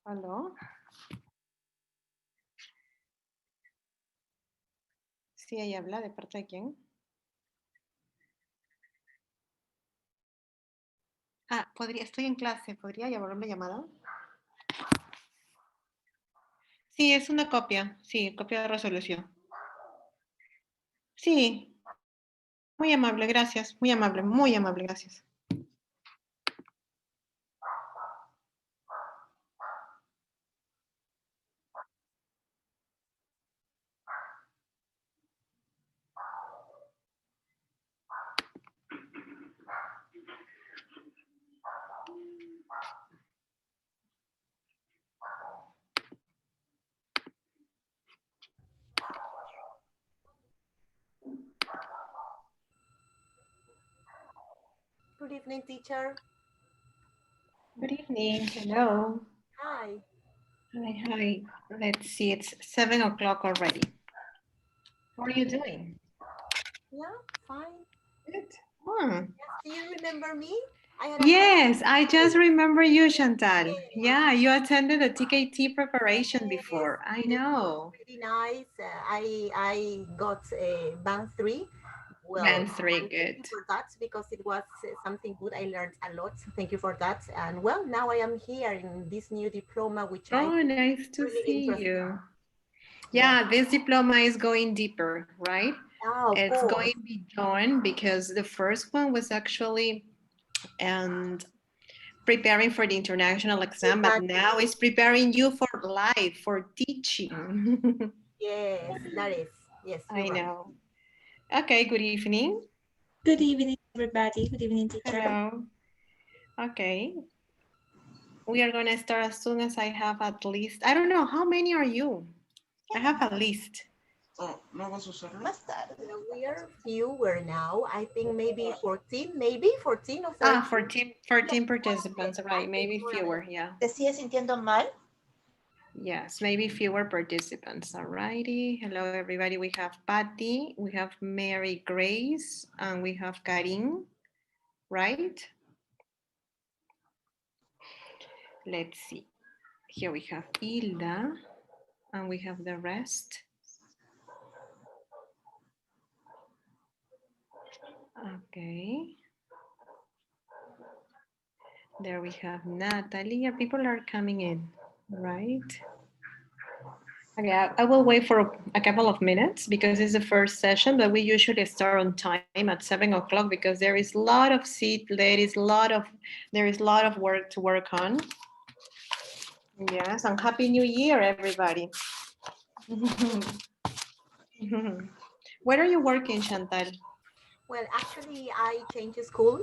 ¿Aló? Sí, ella habla, ¿de parte de quién? Ah, estoy en clase, ¿podría llamarme llamada? Sí, es una copia, sí, copia de resolución. Sí, muy amable, gracias. Good evening, teacher. Good evening, hello. Hi. Hi. Let's see, it's 7 o'clock already. How are you doing? Yeah, fine. Good. Hmm. Yes, do you remember me? I had a class Yes, I with just you. remember you, Chantal. Yes, Yeah, you attended the TKT preparation yes, before. I it was know. really nice. I got a band three. Well, Band 3, and thank good. you for that because it was something good. I learned a lot. Thank you for that. And well, now I am here in this new diploma, which I Oh, think nice is to really see interesting. you. Yes. Yeah, this diploma is going deeper, right? Ah, of It's course. going beyond because the first one was actually and preparing for the international exam, but now Exactly. it's preparing you for life, for teaching. Yes, that is. Yes, you're I right. know. Okay, good evening. Good evening, everybody. Good evening, teacher. Hello. Okay, we are going to start as soon as I have at least, I don't know, how many are you? I have a list. Oh, ¿no vas a usarlo? Más tarde. We are fewer now. I think maybe 14, maybe 14 or Ah, 13. 14 participants, I right? think Maybe you're right. fewer, yeah. ¿Te sigues sintiendo mal? Yes, maybe fewer participants. Alrighty. Hello, everybody. We have Patty, we have Mary Grace, and we have Karin, right? Let's see. Here we have Hilda, and we have the rest. Okay. There we have Natalie. People are coming in, right? Okay, I will wait for a couple of minutes because it's the first session, but we usually start on time at 7 o'clock because there is a lot of there is a lot of work to work on. Yes, and Happy New Year, everybody. Where are you working, Chantal? Well, actually, I changed school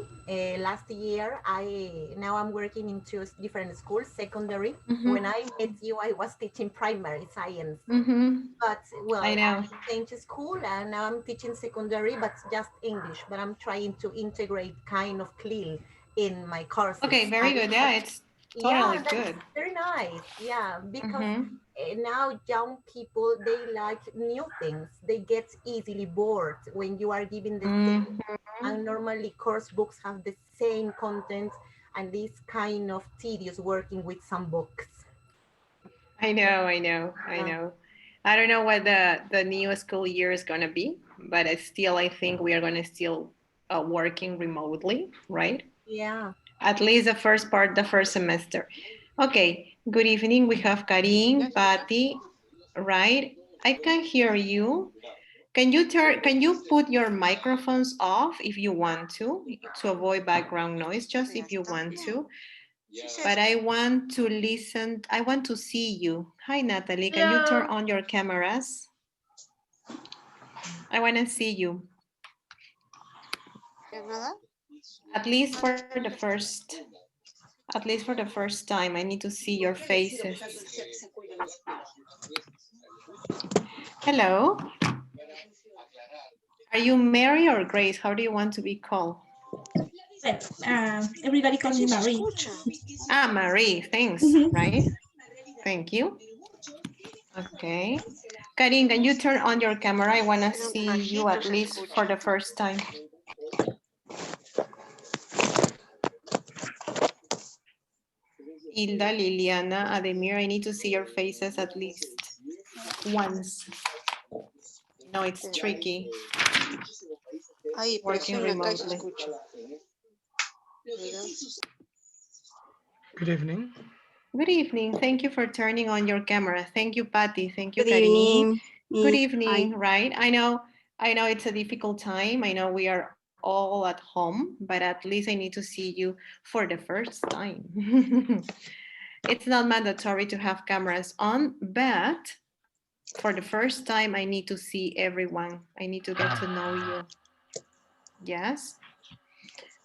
last year. I now I'm working in two different schools, secondary. Mm-hmm. When I met you, I was teaching primary science. Mm-hmm. But I well, know. I changed school and now I'm teaching secondary, but just English. But I'm trying to integrate kind of CLIL in my courses. Okay, very good. Yeah, it's totally Yeah, that's good. very nice. Yeah, because Mm-hmm. now young people they like new things. They get easily bored when you are giving the same. Mm-hmm. And normally, course books have the same content, and it's kind of tedious working with some books. I know, I know, I Yeah, know. I don't know what the new school year is going to be, but I think we are going to still working remotely, right? yeah. At least the first part, the first semester. Okay, good evening. We have Karin, Patty, right? I can hear you. Can you put your microphones off if you want to avoid background noise, just if you want to. But I want to listen, I want to see you. Hi, Natalie. Can you turn on your cameras? I want to see you. At least for the first, at least for the first time, I need to see your faces. Hello. Are you Mary or Grace? How do you want to be called? Well, everybody call me Marie. Ah, Marie, thanks, Mhm. right? Thank you. Okay. Karin, can you turn on your camera? I want to see you at least for the first time. Hilda, Liliana, Ademir, I need to see your faces at least once. No, it's tricky Ahí, working presione acá y se remotely. escucha. Mira. Good evening. Good evening. Thank you for turning on your camera. Thank you, Patty. Thank you, Good Karin. evening. Good Hi. evening, right? I know it's a difficult time. I know we are all at home, but at least I need to see you for the first time. It's not mandatory to have cameras on, but for the first time, I need to see everyone. I need to get to know you. Yes?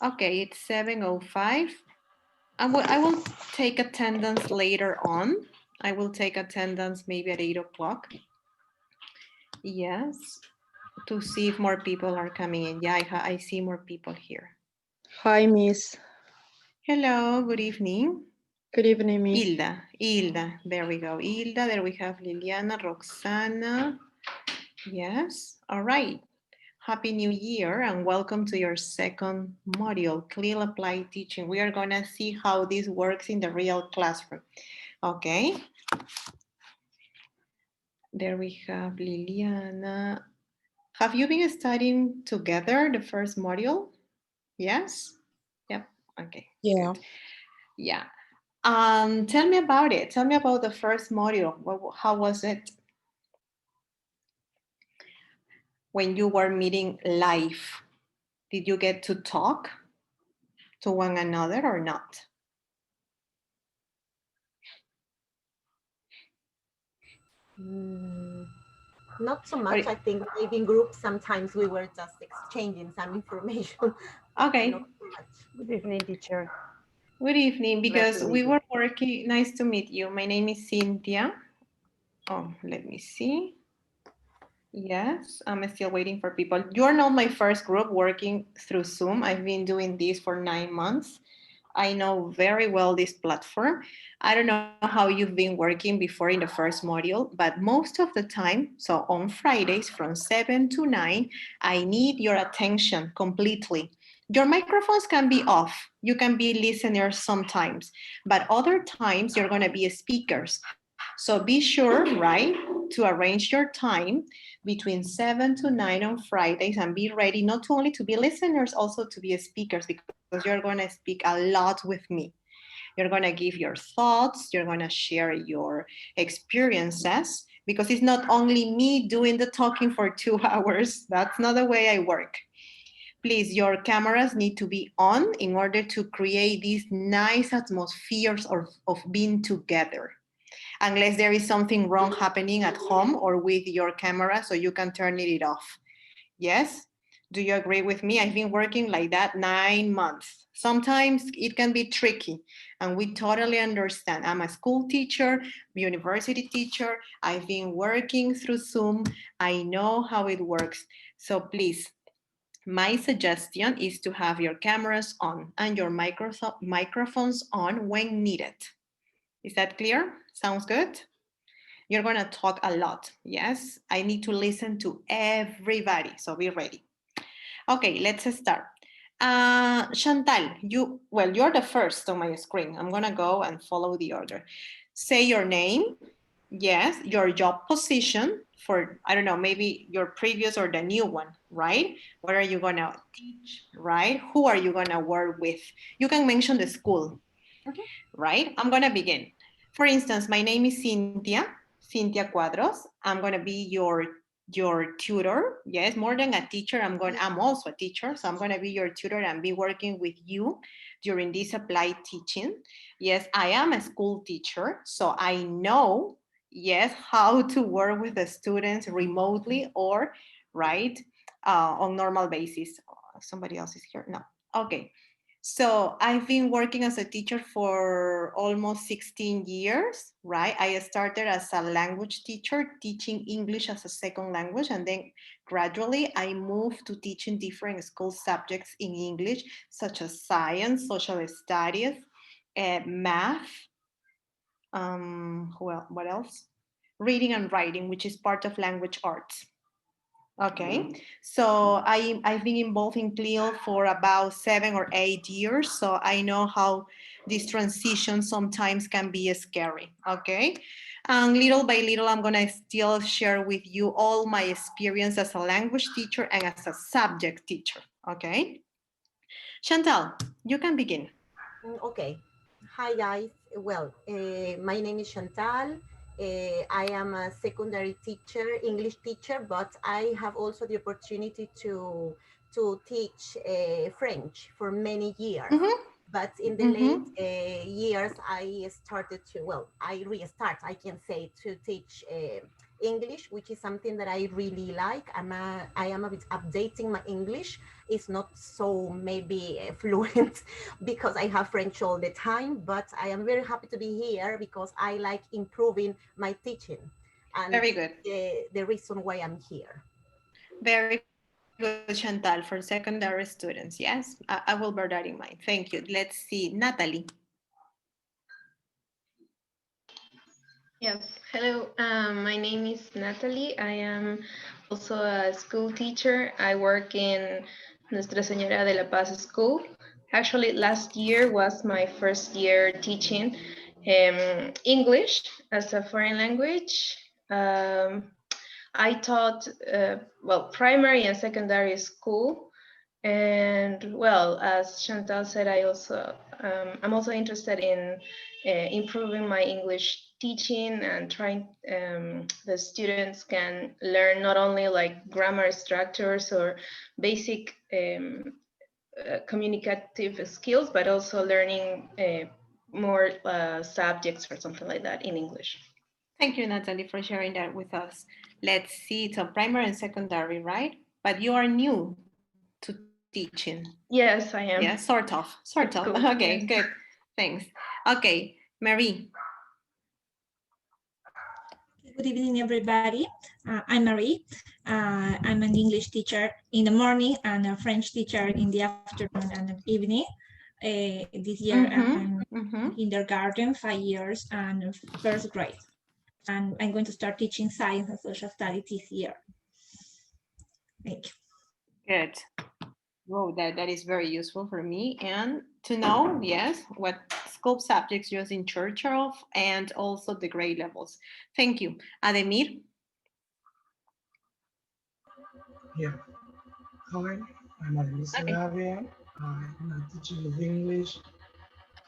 Okay, it's 7:05. I will take attendance later on. I will take attendance maybe at 8 o'clock. Yes, to see if more people are coming in. Yeah, I see more people here. Hi, Miss. Hello, good evening. Good evening, Miss. Hilda, there we go. Hilda, there we have Liliana, Roxana. Yes, all right. Happy New Year and welcome to your second module, Clear Applied Teaching. We are gonna see how this works in the real classroom. Okay, there we have Liliana. Have you been studying together the first module? Yes? Yep, okay, Yeah. good. Yeah, tell me about it. Tell me about the first module. How was it when you were meeting live? Did you get to talk to one another or not? Not so Or, much. I think maybe in groups sometimes we were just exchanging some information. okay, Not so much. Good evening, teacher. good evening, Glad because to we meet you. were working, nice to meet you. My name is Cynthia. Oh, let me see. Yes, I'm still waiting for people. You're not my first group working through Zoom. I've been doing this for 9 months. I know very well this platform. I don't know how you've been working before in the first module, but most of the time, so on Fridays from 7 to 9, I need your attention completely. Your microphones can be off. You can be listeners sometimes, but other times you're going to be speakers. So be sure, right, to arrange your time between 7 to 9 on Fridays and be ready not only to be listeners, also to be speakers because you're going to speak a lot with me. You're going to give your thoughts, you're going to share your experiences because it's not only me doing the talking for 2 hours. That's not the way I work. Please, your cameras need to be on in order to create these nice atmospheres of being together unless there is something wrong happening at home or with your camera, so you can turn it off. Yes? Do you agree with me? I've been working like that 9 months. Sometimes it can be tricky, and we totally understand. I'm a school teacher, university teacher. I've been working through Zoom. I know how it works. So please, my suggestion is to have your cameras on and your microphones on when needed. Is that clear? Sounds good? You're going to talk a lot. Yes, I need to listen to everybody. So be ready. Okay, let's start. Chantal, you're the first on my screen. I'm going to go and follow the order. Say your name. Yes, your job position for, I don't know, maybe your previous or the new one, right? What are you going to teach, right? Who are you going to work with? You can mention the school, right? I'm going to begin. For instance, my name is Cynthia Cuadros. I'm going to be your tutor. Yes, more than a teacher, I'm also a teacher, so I'm going to be your tutor and be working with you during this applied teaching. Yes, I am a school teacher, so I know, yes, how to work with the students remotely or right on normal basis. Somebody else is here. No. Okay. So I've been working as a teacher for almost 16 years, right? I started as a language teacher, teaching English as a second language, and then gradually I moved to teaching different school subjects in English, such as science, social studies, math, well, what else? Reading and writing, which is part of language arts. Okay, so I've been involved in CLIL for about 7 or 8 years, so I know how this transition sometimes can be scary, okay? And little by little, I'm gonna still share with you all my experience as a language teacher and as a subject teacher, okay? Chantal, you can begin. Okay. Hi, guys. Well, my name is Chantal. I am a secondary teacher, English teacher, but I have also the opportunity to teach French for many years. But in the late years, I started to, well, I restart, I can say, to teach English, which is something that I really like. I am a bit updating my English. It's not so maybe fluent because I have French all the time, but I am very happy to be here because I like improving my teaching. And very good. The reason why I'm here. Very good, Chantal, for secondary students. Yes, I will bear that in mind. Thank you. Let's see, Natalie. Yes, hello. My name is Natalie. I am also a school teacher. I work in Nuestra Señora de la Paz School. Actually, last year was my first year teaching English as a foreign language. I taught, well, primary and secondary school. And well, as Chantal said, I'm also interested in improving my English teaching and trying the students can learn not only like grammar structures or basic communicative skills, but also learning more subjects or something like that in English. Thank you, Natalie, for sharing that with us. Let's see, it's a primary and secondary, right? But you are new to teaching. Yes, I am. Yeah, sort of. Cool. Okay, Yes. good. Thanks. Okay, Marie. Good evening, everybody. I'm Marie. I'm an English teacher in the morning and a French teacher in the afternoon and evening. This year, I'm in kindergarten, 5 years, and first grade. And I'm going to start teaching science and social studies this year. Thank you. Good. Oh, that is very useful for me. And to know, yes, what scope subjects you're in charge of and also the grade levels. Thank you. Ademir? Yeah. Hi, I'm Ademir Sarabia. I'm a teacher of English.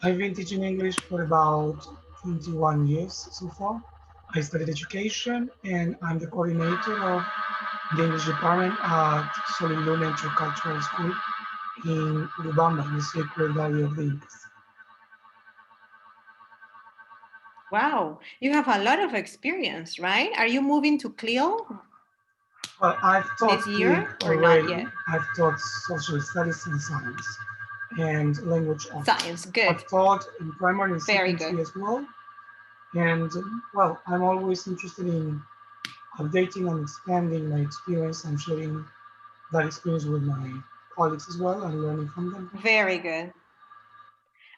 I've been teaching English for about 21 years so far. I studied education and I'm the coordinator of the English department at Soliluna Intercultural School in Lubamba, in the Sacred Valley of the Incas. Wow, you have a lot of experience, right? Are you moving to Clio Well, I've taught this year or already. not yet? I've taught social studies and science and language arts. Science, good. I've taught in primary and Very secondary good. as well. And well, I'm always interested in updating and expanding my experience and sharing that experience with my colleagues as well and learning from them. Very good.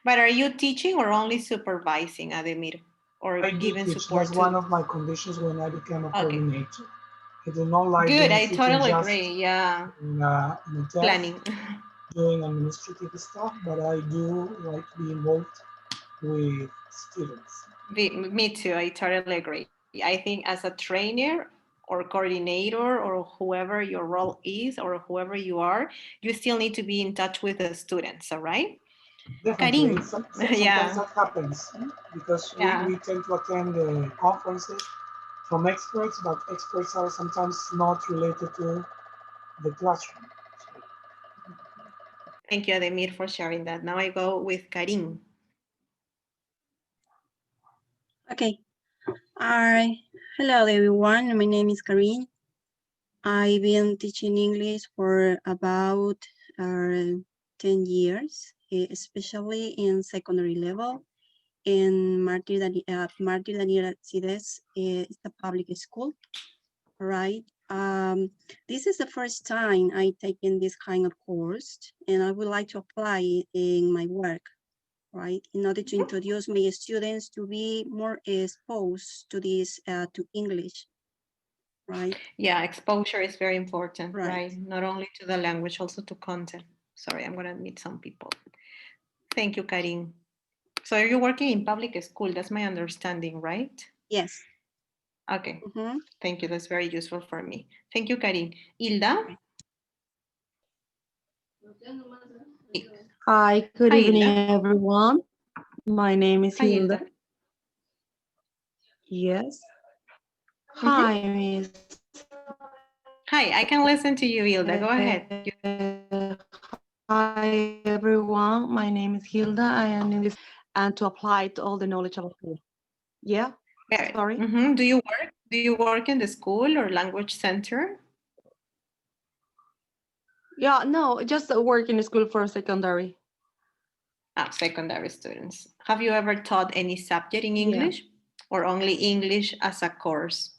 But are you teaching or only supervising, Ademir? Or I do giving teach. support That's too? one of my conditions when I became a Okay. coordinator. I do not like Good, I sitting totally just agree. Yeah, in a desk planning. doing administrative stuff, but I do like to be involved with students. Me too, I totally agree. I think as a trainer or coordinator or whoever your role is or whoever you are, you still need to be in touch with the students, all right? Definitely. Karim, Sometimes yeah, that happens because yeah, we tend to attend the conferences from experts, but experts are sometimes not related to the classroom. thank you, Ademir, for sharing that. Now I go with Karim. Okay. Hello, everyone. My name is Karin. I've been teaching English for about 10 years, especially in secondary level. In Martir Daniel Cides is a public school, right? This is the first time I taken this kind of course, and I would like to apply it in my work, right? In order to introduce my students to be more exposed to this, to English, right? Yeah, exposure is very important, Right. right? Not only to the language, also to content. Sorry, I'm going to meet some people. Thank you, Karim. So you're working in public school. That's my understanding, right? Yes. Okay. Mhm. Thank you. That's very useful for me. Thank you, Karin. Hilda? Hi, good Hi, evening, Hilda. everyone. My name is Hi, Hilda. Hilda. Yes. Mhm. Hi, Miss. Hi, I can listen to you, Hilda. Go ahead. Hi, everyone. My name is Hilda. I am in this and to apply to all the knowledge about here. Yeah. Sorry. Mm-hmm. Do you work? Do you work in the school or language center? Yeah. No, just work in the school for secondary. Ah, secondary students. Have you ever taught any subject in Yeah. English or only English as a course?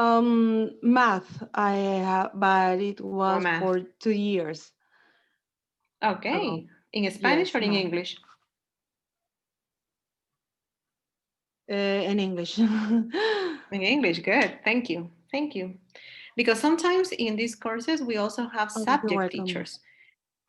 Math. I have, but it Oh, was math. for 2 years ago. Okay. In Spanish Yes, or in math. English? In English. In English, good. Thank you. Thank you. Because sometimes in these courses, we also have Oh, you're subject welcome. teachers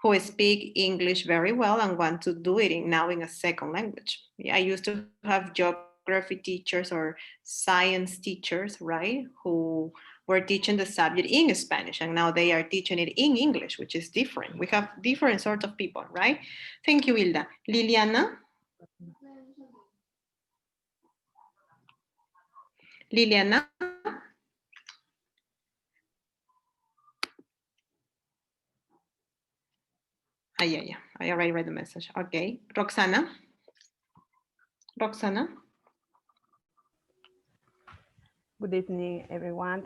who speak English very well and want to do it now in a second language. I used to have geography teachers or science teachers, right, who were teaching the subject in Spanish and now they are teaching it in English, which is different. We have different sorts of people, right? Thank you, Hilda. Liliana? Liliana? Yeah. I already read the message. Okay. Roxana? Roxana? Good evening, everyone.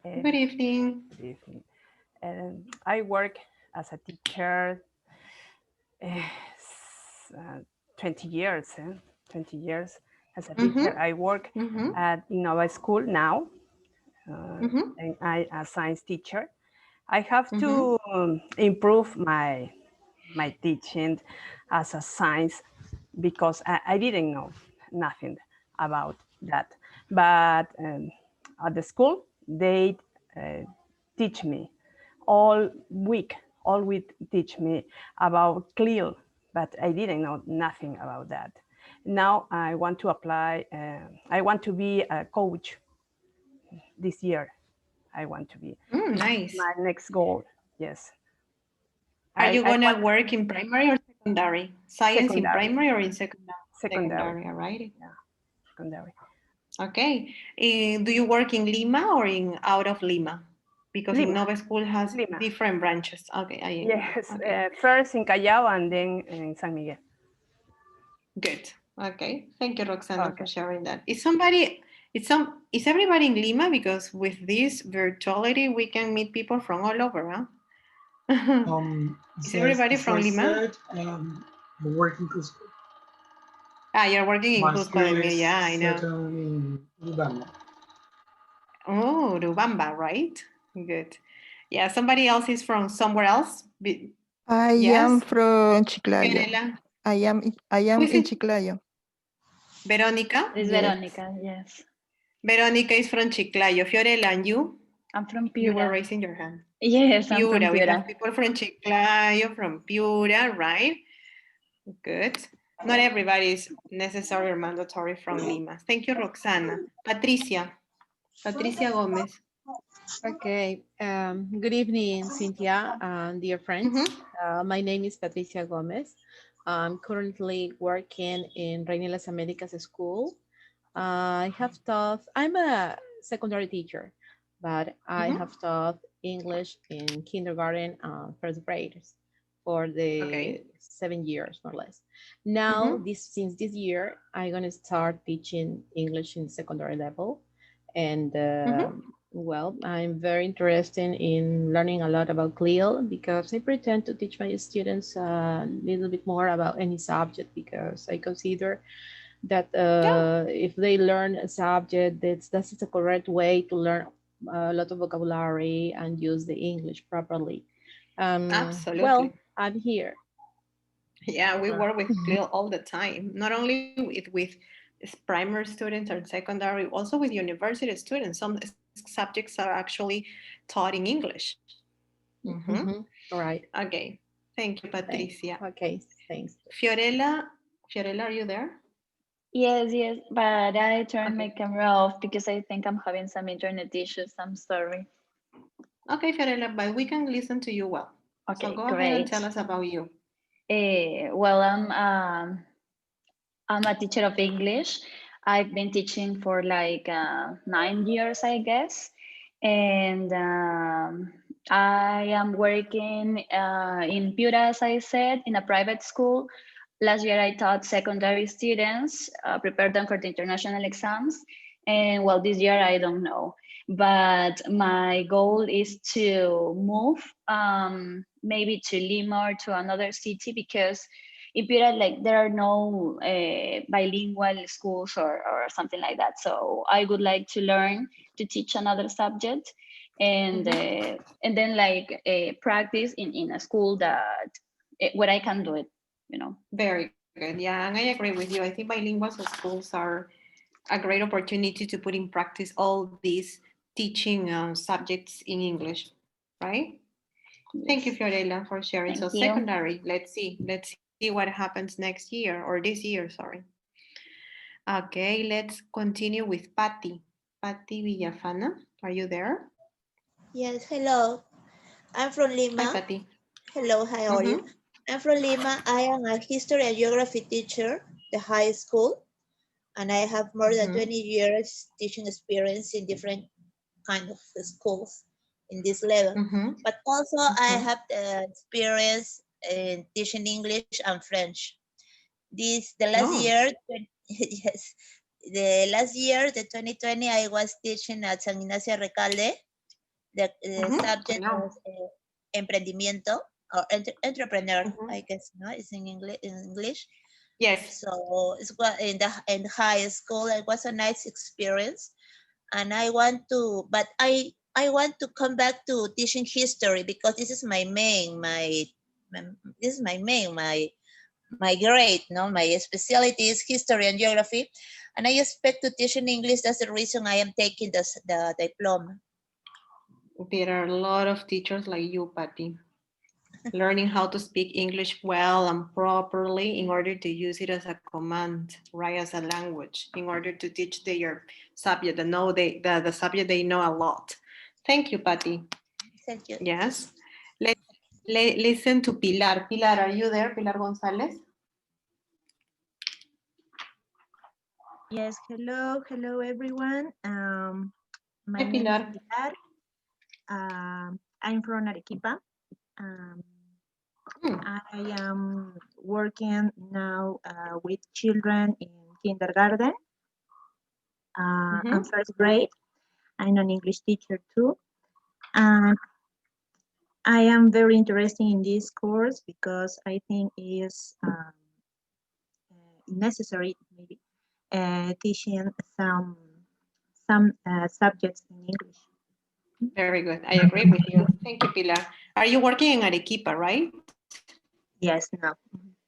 Good evening. Good evening. I work as a teacher uh, 20 years. 20 years as a teacher. I work at Innova School now, and I a science teacher. I have to improve my teaching as a science because I didn't know nothing about that. But at the school, they teach me all week, all week teach me about CLIL, but I didn't know nothing about that. Now I want to apply, I want to be a coach this year. I want to be. Nice. My next goal, yes. Are you I gonna want work in primary or secondary? Science in secondary, primary or in secondary? secondary, Secondary, all right. yeah, secondary. Okay. Do you work in Lima or in out of Lima? Because in Lima, Nova School has Lima. different branches. Okay, in Lima. Yes, Okay, first in Callao and then in San Miguel. good. Okay, thank you, Roxana, for Okay. sharing that. Is everybody in Lima? Because with this virtuality, we can meet people from all over, huh? Is everybody As from I Lima? said, I work in Cusco. Ah, you're working in My Cusco, school Emil. is Yeah, I know. settled in Uganda. Oh, Rubamba, right? Good. Yeah, somebody else is from somewhere else. I am Yes, from Chiclayo. Fiorella. I Who am is in it? Chiclayo. Veronica? It's Yes. Veronica, yes. Veronica is from Chiclayo. Fiorella, and you? I'm from You were Piura. raising your hand. Yes, I'm from Piura. We have Piura. people from Chiclayo, from Piura, right? Good. Not everybody is necessary or mandatory from Lima. Thank you, Roxana. Patricia. Patricia Gomez. Okay. Good evening, Cynthia and dear friends. My name is Patricia Gomez. I'm currently working in Reina Las Americas School. I'm a secondary teacher, but I have taught English in kindergarten and first graders for the 7 years, more or less. Now, since this year, I'm going to start teaching English in secondary level. And well, I'm very interested in learning a lot about CLIL because I pretend to teach my students a little bit more about any subject because I consider that if they learn a subject, that's the correct way to learn a lot of vocabulary and use the English properly. Absolutely. Well, I'm here. Yeah, we work with CLIL all the time, not only with primary students or secondary, also with university students. Some subjects are actually taught in English. All right. Okay. Thank you, Patricia. Okay. Thanks. Fiorella, are you there? Yes, but I turned my camera off because I think I'm having some internet issues. I'm sorry. Okay, Fiorella, but we can listen to you well. Okay, so go great. ahead and tell us about you. Well, I'm a teacher of English. I've been teaching for like 9 years, I guess. And I am working in Piura, as I said, in a private school. Last year, I taught secondary students, prepared them for the international exams. And well, this year, I don't know. But my goal is to move maybe to Lima or to another city, because in Piura, like, there are no bilingual schools or something like that. So I would like to learn to teach another subject, and then like practice in a school that where I can do it, you know. Very good. Yeah, and I agree with you. I think bilingual schools are a great opportunity to put in practice all these teaching subjects in English, right? Yes. Thank you, Fiorella, for sharing. Thank So you. secondary, let's see what happens next year, or this year, sorry. Okay, let's continue with Patty. Patty Villafana, are you there? Yes, hello. I'm from Lima. Hi, Patty. Hello, hi all. I'm from Lima. I am a history and geography teacher, the high school, and I have more than 20 years teaching experience in different kind of schools in this level. But also I have the experience in teaching English and French. The last year, yes, the last year, the 2020, I was teaching at San Ignacio Recalde. The subject was emprendimiento or entrepreneur, I guess, no, it's in English. Yes. So it's in the high school. It was a nice experience, and I want to, but I want to come back to teaching history, because this is my grade, no, my specialty is history and geography, and I expect to teach in English. That's the reason I am taking the diploma. There are a lot of teachers like you, Patty, learning how to speak English well and properly in order to use it as a command, right, as a language, in order to teach their subject, the subject they know a lot. Thank you, Patty. Thank you. Yes. Let's listen to Pilar. Pilar, are you there? Pilar González? Yes, hello everyone. My Hi, name Pilar. is Pilar. I'm from Arequipa. I am working now with children in kindergarten and first grade. I'm an English teacher too. And I am very interested in this course because I think it is necessary, maybe, teaching some subjects in English. Very good. I agree with you. Thank you, Pilar. Are you working in Arequipa, right? Yes, no.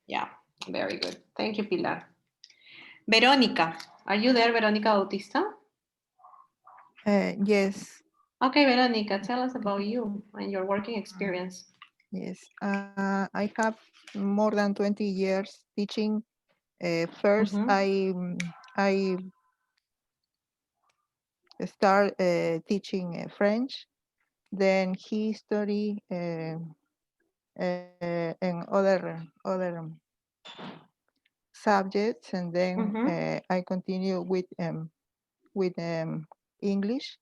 Yeah, very good. Thank you, Pilar. Verónica, are you there, Verónica Bautista? Yes. Okay, Verónica, tell us about you and your working experience. Yes, I have more than 20 years teaching. First, I start teaching French, then history, and other subjects, and then I continue with English.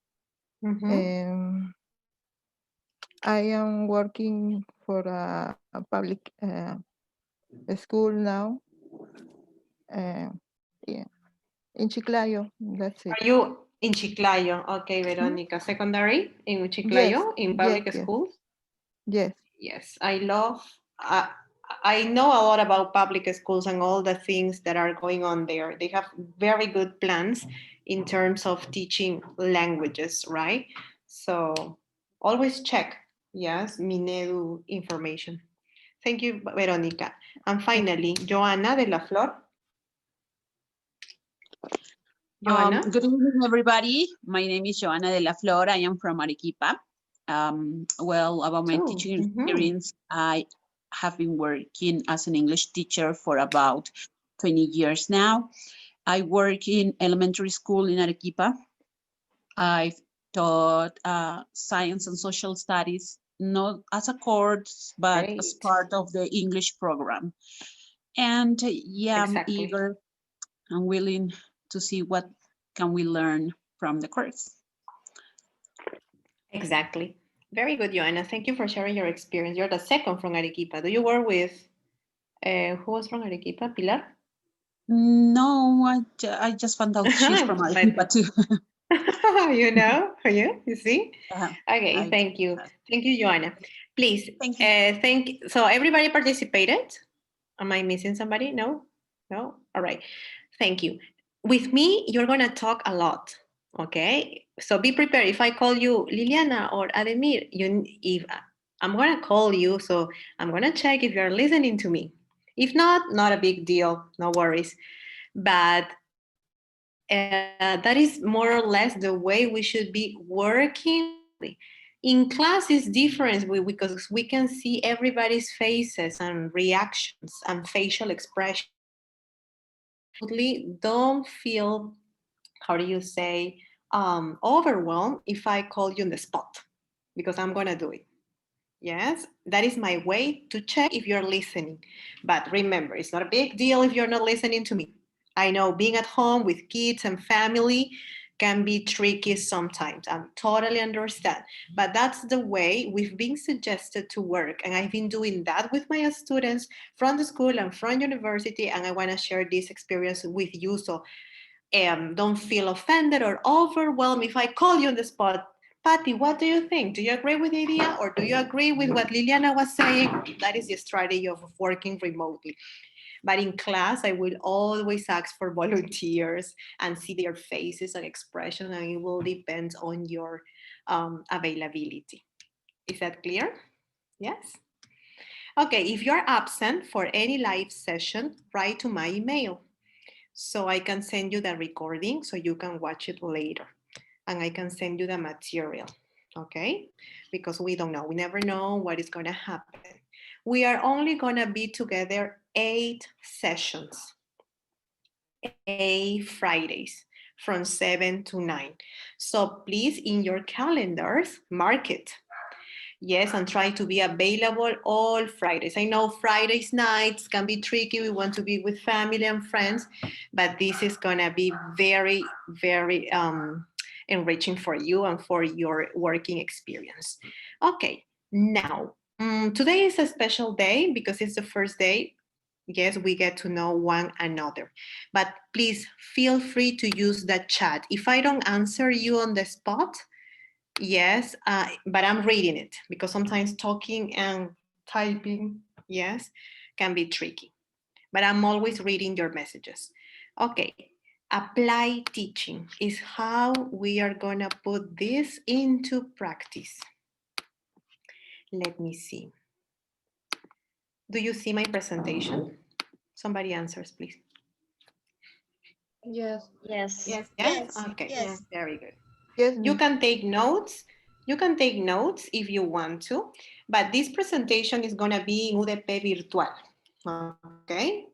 I am working for a public school now. Yeah, in Chiclayo. That's it. Are you in Chiclayo? Okay, Verónica. Secondary in Chiclayo, in public schools? Yes. Yes, I know a lot about public schools and all the things that are going on there. They have very good plans in terms of teaching languages, right? So always check, yes, Minedu information. Thank you, Verónica. And finally, Joana de la Flor. Joana? Good evening, everybody. My name is Joana de la Flor. I am from Arequipa. Well, about my teaching experience, I have been working as an English teacher for about 20 years now. I work in elementary school in Arequipa. I've taught science and social studies, not as a course, but as part of the English program. And yeah, I'm eager and willing to see what can we learn from the course. Exactly. Very good, Joanna. Thank you for sharing your experience. You're the second from Arequipa. Do you work with, who was from Arequipa? Pilar? No, I just found out she's from Arequipa too. You see? Okay, thank you. Thank you, Joanna. Please, so everybody participated? Am I missing somebody? No? No? All right. Thank you. With me, you're going to talk a lot, okay? So be prepared. If I call you Liliana or Ademir, if I'm going to call you, so I'm going to check if you're listening to me. If not, not a big deal. No worries. But that is more or less the way we should be working. In class is different because we can see everybody's faces and reactions and facial expressions. Don't feel, how do you say, overwhelmed if I call you on the spot, because I'm going to do it. Yes, that is my way to check if you're listening. But remember, it's not a big deal if you're not listening to me. I know being at home with kids and family can be tricky sometimes. I totally understand. But that's the way we've been suggested to work. And I've been doing that with my students from the school and from university. And I want to share this experience with you. So don't feel offended or overwhelmed if I call you on the spot. Patty, what do you think? Do you agree with the idea or do you agree with what Liliana was saying? That is the strategy of working remotely. But in class, I will always ask for volunteers and see their faces and expression, and it will depend on your availability. Is that clear? Yes? Okay, if you're absent for any live session, write to my email so I can send you the recording so you can watch it later. And I can send you the material, okay? Because we don't know. We never know what is going to happen. We are only going to be together 8 sessions, 8 Fridays from 7 to 9. So please, in your calendars, mark it. Yes, and try to be available all Fridays. I know Fridays nights can be tricky. We want to be with family and friends, but this is going to be very, very enriching for you and for your working experience. Okay, now, today is a special day because it's the first day. Yes, we get to know one another. But please feel free to use the chat. If I don't answer you on the spot, yes, but I'm reading it because sometimes talking and typing, yes, can be tricky. But I'm always reading your messages. Okay, apply teaching is how we are gonna put this into practice. Let me see. Do you see my presentation? Somebody answers, please. Yes. Yes. Yes. Yes. Okay. Yes. Very good. Yes, You miss. can take notes. You can take notes if you want to, but this presentation is going to be in UDP virtual. Okay.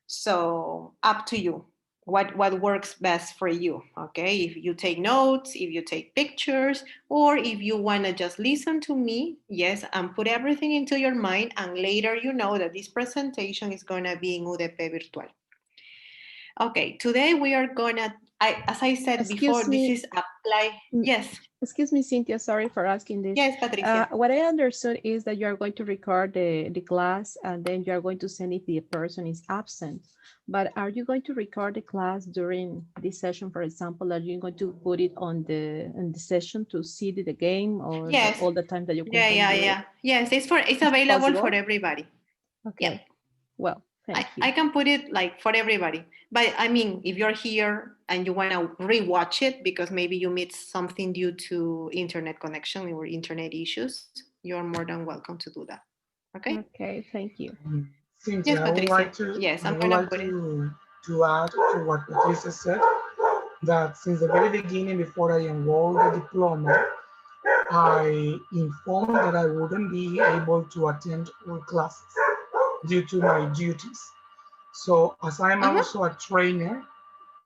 So up to you. What works best for you. Okay. If you take notes, if you take pictures, or if you want to just listen to me, yes, and put everything into your mind, and later you know that this presentation is going to be in UDP virtual. Okay, today we are gonna, as I said before, this is apply. Yes. Excuse me, Cynthia, sorry for asking this. Yes, Patricia. What I understood is that you are going to record the class and then you are going to send if the person is absent. But are you going to record the class during this session, for example? Are you going to put it on the session to see the game or Yes. all the time that you can Yeah. Yes, it's available possible? for everybody. Okay. Yeah. Well, thank you. I can put it like for everybody. But I mean, if you're here and you want to rewatch it because maybe you missed something due to internet connection or internet issues, you're more than welcome to do that. Okay? Okay, thank you. Cynthia, Yes, Patricia. Yes, I I'm would going to like put it. to add to what Patricia said, that since the very beginning, before I enrolled the diploma, I informed that I wouldn't be able to attend all classes due to my duties. So as I'm also a trainer,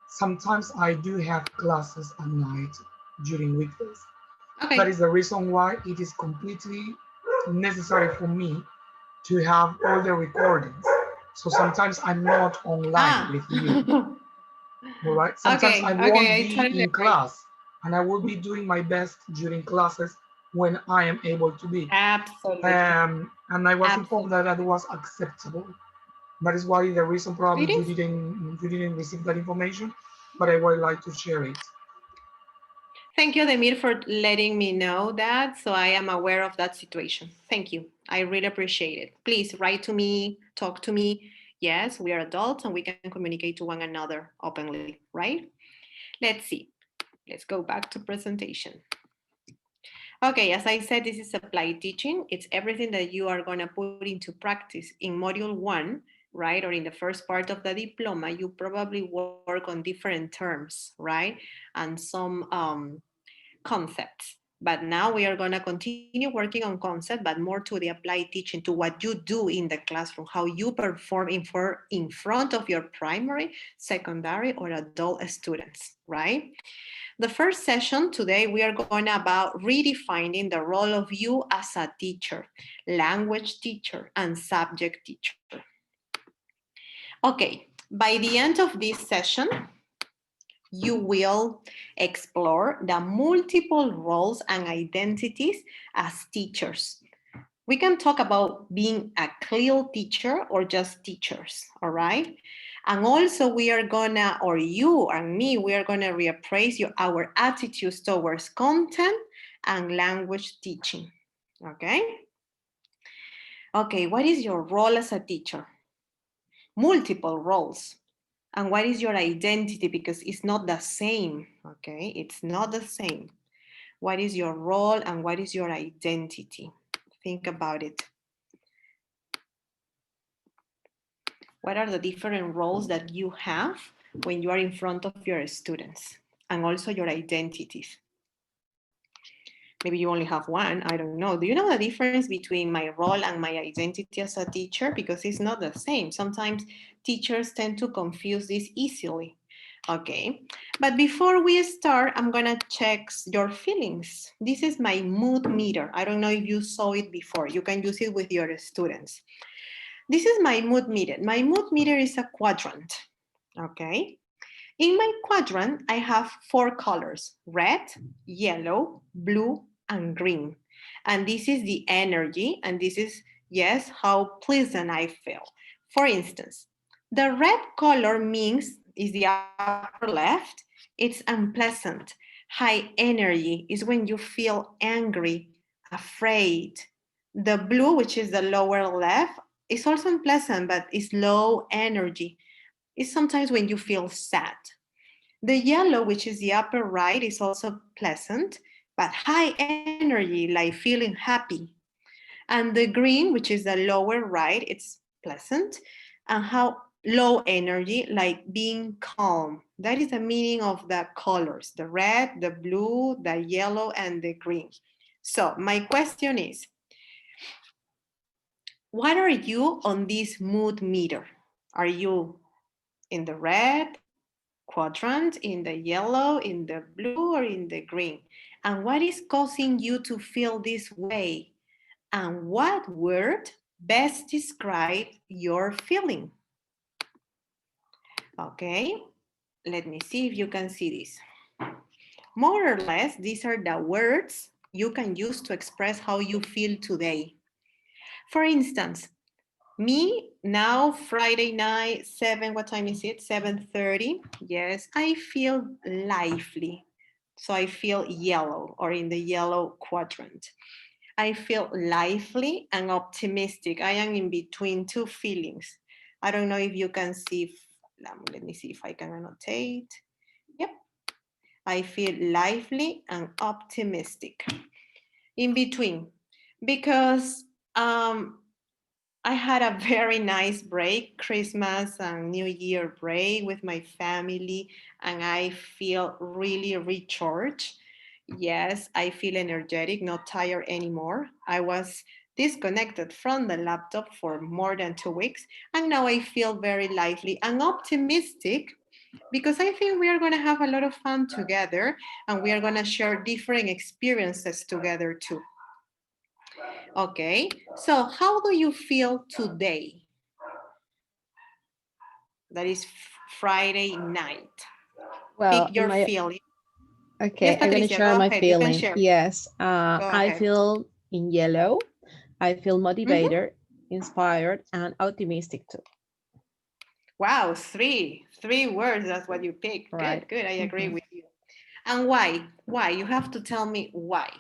sometimes I do have classes at night during weekdays. That Okay. is the reason why it is completely necessary for me to have all the recordings. So sometimes I'm not online with you. All right. Sometimes I Okay, won't okay, I be totally in agree. class and I will be doing my best during classes when I am able to be. Absolutely. And I was informed that Absolutely. that was acceptable. That is why the reason probably It is. you didn't receive that information, but I would like to share it. Thank you, Demir, for letting me know that. So I am aware of that situation. Thank you. I really appreciate it. Please write to me, talk to me. Yes, we are adults and we can communicate to one another openly, right? Let's see. Let's go back to presentation. Okay, as I said, this is applied teaching. It's everything that you are going to put into practice in module 1, right? Or in the first part of the diploma, you probably work on different terms, right? And some concepts. But now we are going to continue working on concept, but more to the applied teaching, to what you do in the classroom, how you perform in front of your primary, secondary, or adult students, right? The first session today, we are going about redefining the role of you as a teacher, language teacher, and subject teacher. Okay, by the end of this session, you will explore the multiple roles and identities as teachers. We can talk about being a clear teacher or just teachers, all right? And also we are gonna, or you and me, we are gonna reappraise our attitudes towards content and language teaching, okay? Okay, what is your role as a teacher? Multiple roles. And what is your identity? Because it's not the same, okay? It's not the same. What is your role and what is your identity? Think about it. What are the different roles that you have when you are in front of your students? And also your identities. Maybe you only have one, I don't know. Do you know the difference between my role and my identity as a teacher? Because it's not the same. Sometimes teachers tend to confuse this easily. Okay, but before we start, I'm gonna check your feelings. This is my mood meter. I don't know if you saw it before. You can use it with your students. This is my mood meter. My mood meter is a quadrant, okay? In my quadrant, I have 4 colors: red, yellow, blue, and green. And this is the energy, and this is, yes, how pleasant I feel. For instance, the red color means, is the upper left, it's unpleasant. High energy is when you feel angry, afraid. The blue, which is the lower left, is also unpleasant, but it's low energy. It's sometimes when you feel sad. The yellow, which is the upper right, is also pleasant, but high energy, like feeling happy. And the green, which is the lower right, it's pleasant, and how low energy, like being calm. That is the meaning of the colors: the red, the blue, the yellow, and the green. So my question is, what are you on this mood meter? Are you in the red quadrant, in the yellow, in the blue, or in the green? And what is causing you to feel this way? And what word best describes your feeling? Okay, let me see if you can see this. More or less, these are the words you can use to express how you feel today. For instance, me now, Friday night, 7, what time is it? 7:30. Yes, I feel lively. So I feel yellow, or in the yellow quadrant. I feel lively and optimistic. I am in between two feelings. I don't know if you can see, let me see if I can annotate. Yep, I feel lively and optimistic. In between, because I had a very nice break, Christmas and New Year break with my family, and I feel really recharged. Yes, I feel energetic, not tired anymore. I was disconnected from the laptop for more than 2 weeks, and now I feel very lively and optimistic because I think we are going to have a lot of fun together and we are going to share different experiences together too. Okay, so how do you feel today? That is Friday night. Well, Pick in your my feeling. Yes, okay, I'm gonna Patricia, share go my ahead. You can feeling. share. Yes, Go I ahead. feel in yellow. I feel Mhm. motivated, inspired, and optimistic too. Wow, three words. That's what you picked. Right. Good, good. I agree Mhm. with you. And why? Why? You have to tell me why.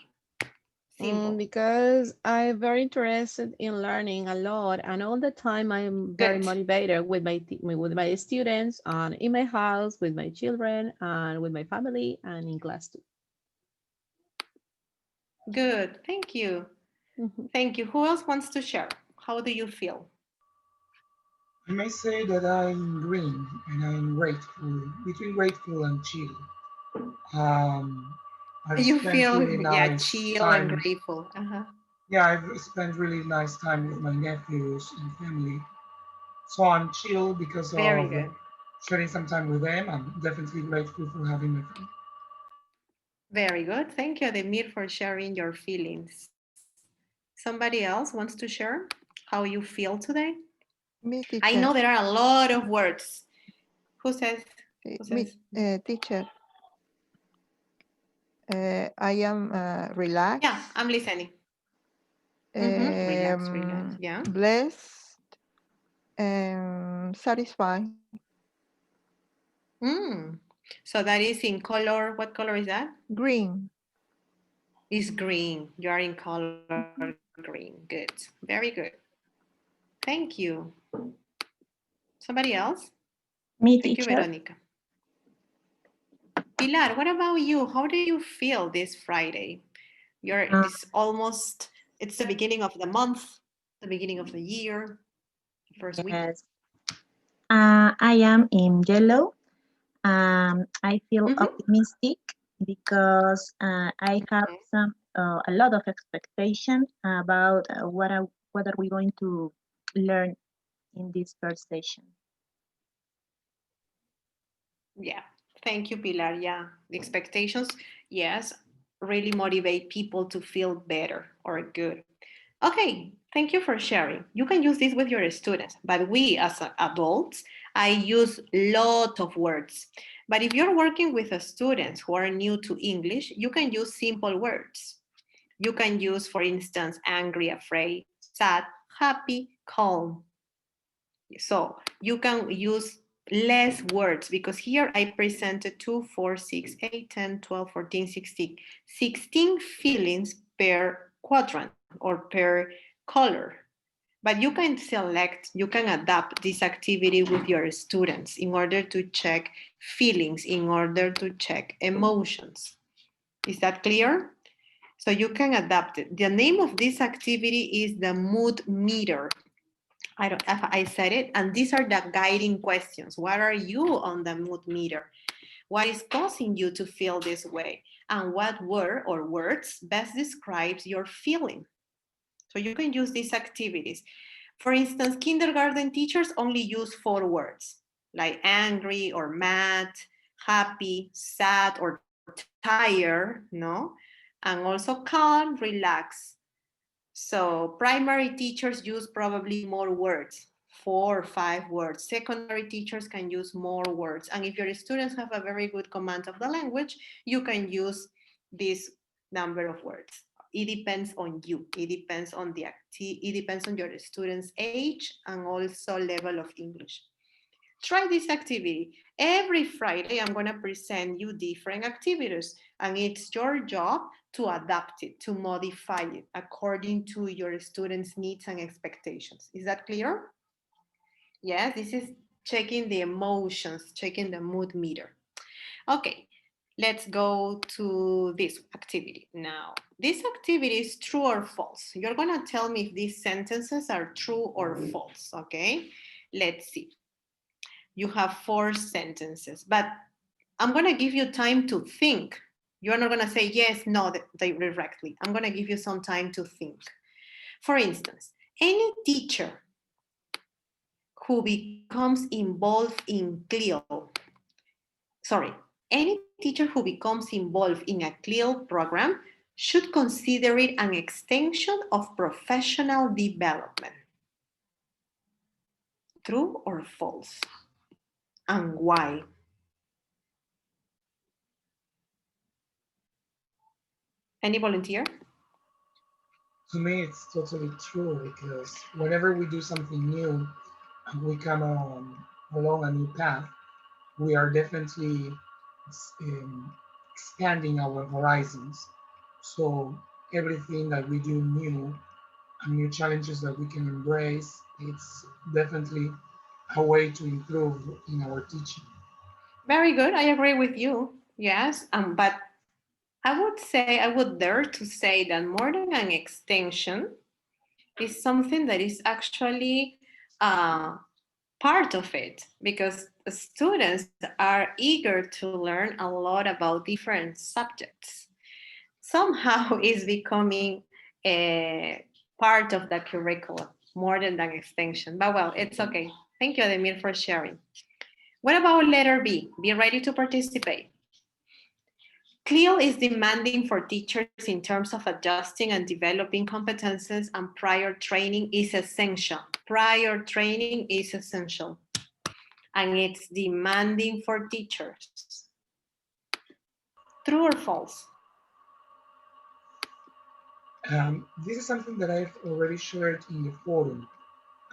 Simple. Because I'm very interested in learning a lot, and all the time I'm very Good. motivated with with my students, and in my house with my children, and with my family, and in class too. Good. Thank you. Mhm. Thank you. Who else wants to share? How do you feel? I may say that I'm green and I'm grateful, between grateful and chill. I've You spent feel, really yeah, nice chill and time. grateful. Uh-huh. Yeah, I've spent really nice time with my nephews and family. So I'm chill because Very of good. spending some time with them. I'm definitely grateful for having my family. Very good. Thank you, Ademir, for sharing your feelings. Somebody else wants to share how you feel today? Me, I know teacher. there are a lot of words. Who says? Who Me, says? teacher. I am Yeah, relaxed, I'm listening. Mm-hmm. Relax, relax. Yeah. blessed, and satisfied. Mm. So that is in color. What color is that? Green. It's green. You are in color green. Good. Very good. Thank you. Somebody else? Me, Thank you, teacher. Veronica. Pilar, what about you? How do you feel this Friday? You're Uh, this almost, it's the beginning of the month, the beginning of the year, first week. yes. I am in yellow. I feel Mm-hmm. optimistic because I have some a lot of expectation about what are we going to learn in this first session. Yeah. Thank you, Pilar. Yeah. The expectations, yes, really motivate people to feel better or good. Okay, thank you for sharing. You can use this with your students, but we as adults, I use lot of words. But if you're working with students who are new to English, you can use simple words. You can use, for instance, angry, afraid, sad, happy, calm. So you can use less words because here I presented 2, 4, 6, 8, 10, 12, 14, 16. 16 feelings per quadrant or per color. But you can select, you can adapt this activity with your students in order to check feelings, in order to check emotions. Is that clear? So you can adapt it. The name of this activity is the mood meter. I don't if I said it, and these are the guiding questions. What are you on the mood meter? What is causing you to feel this way? And what word or words best describes your feeling? So you can use these activities. For instance, kindergarten teachers only use 4 words, like angry or mad, happy, sad or tired, no? And also calm, relax. So primary teachers use probably more words, 4 or 5 words. Secondary teachers can use more words. And if your students have a very good command of the language, you can use this number of words. It depends on you. It depends on it depends on your student's age and also level of English. Try this activity. Every Friday, I'm going to present you different activities, and it's your job to adapt it, to modify it according to your students' needs and expectations. Is that clear? Yes, this is checking the emotions, checking the mood meter. Okay, let's go to this activity now. This activity is true or false. You're going to tell me if these sentences are true or false, okay? Let's see. You have 4 sentences, but I'm going to give you time to think. You're not going to say yes, no directly. I'm going to give you some time to think. For instance, any teacher who becomes involved in CLIL, any teacher who becomes involved in a CLIL program should consider it an extension of professional development. True or false? And why? Any volunteer? To me, it's totally true because whenever we do something new and we come along a new path, we are definitely expanding our horizons. So everything that we do new and new challenges that we can embrace, it's definitely a way to improve in our teaching. Very good. I agree with you. Yes, but I would dare to say that more than an extension is something that is actually part of it, because students are eager to learn a lot about different subjects. Somehow is becoming a part of the curriculum more than an extension. But well, it's okay. Thank you, Ademir, for sharing. What about letter B? Be ready to participate. CLIL is demanding for teachers in terms of adjusting and developing competences, and prior training is essential. Prior training is essential. And it's demanding for teachers. True or false? This is something that I've already shared in the forum.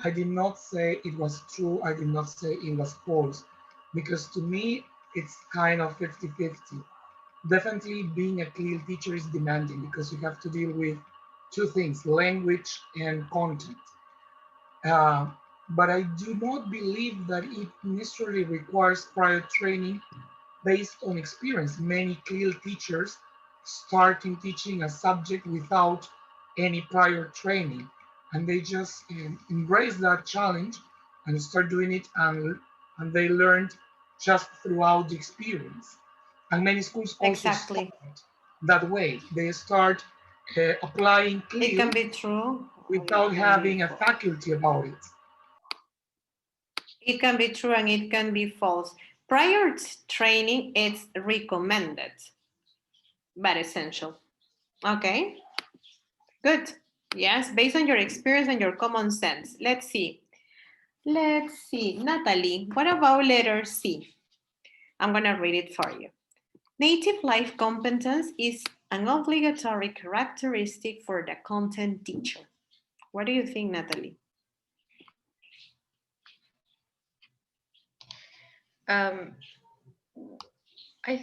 I did not say it was true, I did not say it was false, because to me, it's kind of 50-50. Definitely being a CLIL teacher is demanding because you have to deal with two things, language and content. But I do not believe that it necessarily requires prior training based on experience. Many CLIL teachers start in teaching a subject without any prior training, and they just embrace that challenge and start doing it, and they learned just throughout the experience. And many schools also start that way. They start applying CLIL. It can be true without having a faculty about it. It can be true and it can be false. Prior training is recommended, but essential. Okay, good. Yes, based on your experience and your common sense. Let's see. Natalie, what about letter C? I'm gonna read it for you. Native life competence is an obligatory characteristic for the content teacher. What do you think, Natalie? I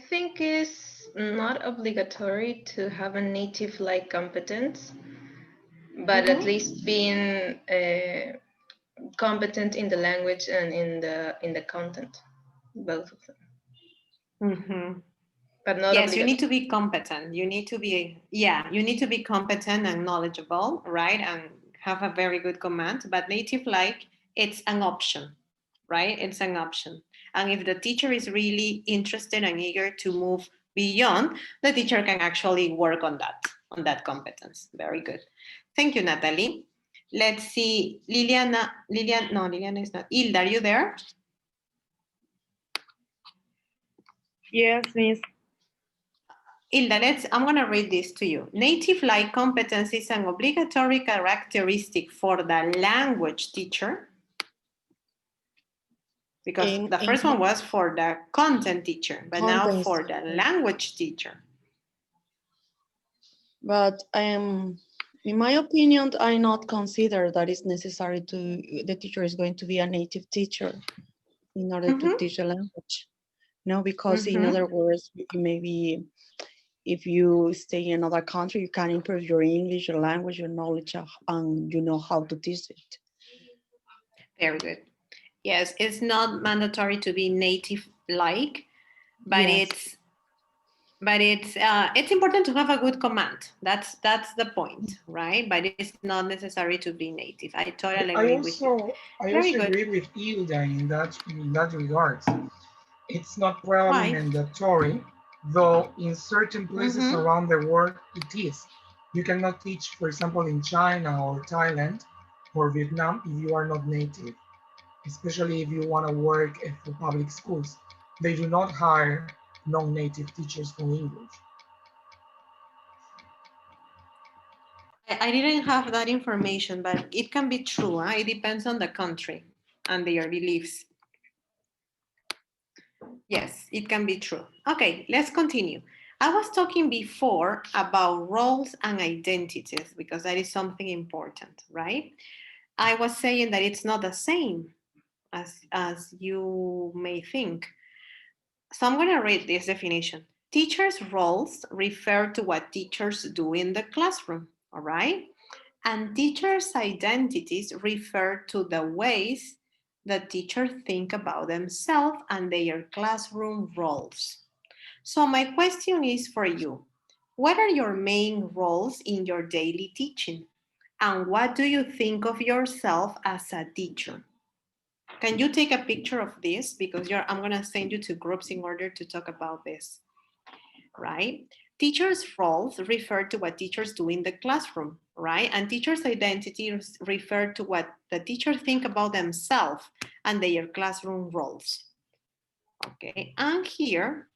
think it's not obligatory to have a native-like competence, but at least being competent in the language and in the content, both of them. But not yes, you obligatory. need to be competent. You need to be, you need to be competent and knowledgeable, right? And have a very good command. But native-like, it's an option, right? It's an option. And if the teacher is really interested and eager to move beyond, the teacher can actually work on that competence. Very good. Thank you, Natalie. Let's see, Liliana is not. Hilda, are you there? Yes, Miss. Hilda, I'm going to read this to you. Native-like competence is an obligatory characteristic for the language teacher, because the first one was for the content teacher, but now for the language teacher. But in my opinion, I not consider that it's necessary the teacher is going to be a native teacher in order to teach a language. No, because in other words, maybe if you stay in another country, you can improve your English, your language, your knowledge, and you know how to teach it. Very good. Yes, it's not mandatory to be native-like, but yes. it's important to have a good command. That's the point, right? But it's not necessary to be native. I totally agree with you. I also agree with Hilda in that regard. It's not probably mandatory, though in certain places around the world it is. You cannot teach, for example, in China or Thailand or Vietnam if you are not native, especially if you want to work for public schools. They do not hire non-native teachers for English. I didn't have that information, but it can be true. Huh? It depends on the country and their beliefs. Yes, it can be true. Okay, let's continue. I was talking before about roles and identities because that is something important, right? I was saying that it's not the same as you may think. So I'm going to read this definition. Teachers' roles refer to what teachers do in the classroom, all right? And teachers' identities refer to the ways that teachers think about themselves and their classroom roles. So my question is for you. What are your main roles in your daily teaching? And what do you think of yourself as a teacher? Can you take a picture of this? Because I'm going to send you to groups in order to talk about this, right? Teachers' roles refer to what teachers do in the classroom, right? And teachers' identities refer to what the teachers think about themselves and their classroom roles. Okay, and here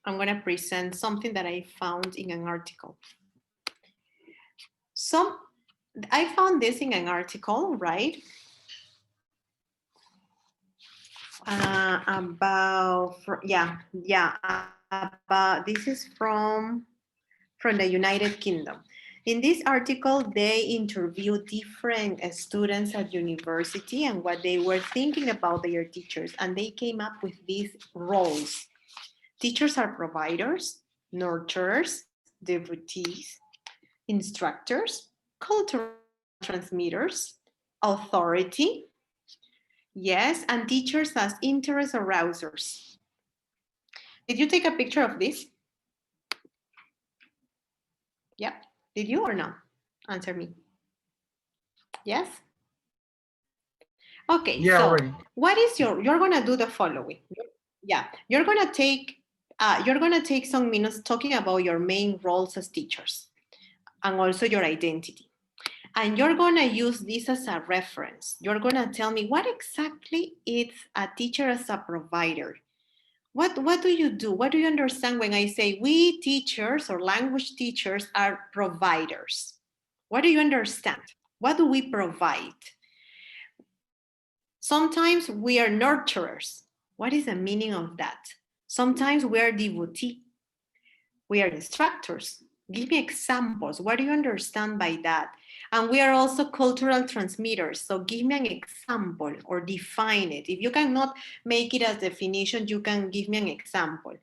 I'm going to present something that I found in an article. I found this in an article, right? This is from the United Kingdom. In this article, they interviewed different students at university and what they were thinking about their teachers, and they came up with these roles. Teachers are providers, nurturers, devotees, instructors, cultural transmitters, authority, yes, and teachers as interest arousers. Did you take a picture of this? Yeah. Did you or no? Answer me. Yes? Okay, Yeah, so already. what is you're gonna do the following. Yeah, you're gonna take some minutes talking about your main roles as teachers and also your identity. And you're gonna use this as a reference. You're gonna tell me what exactly is a teacher as a provider. What do you do? What do you understand when I say we teachers or language teachers are providers? What do you understand? What do we provide? Sometimes we are nurturers. What is the meaning of that? Sometimes we are devotee. We are instructors. Give me examples. What do you understand by that? And we are also cultural transmitters. So give me an example or define it. If you cannot make it as definition, you can give me an example.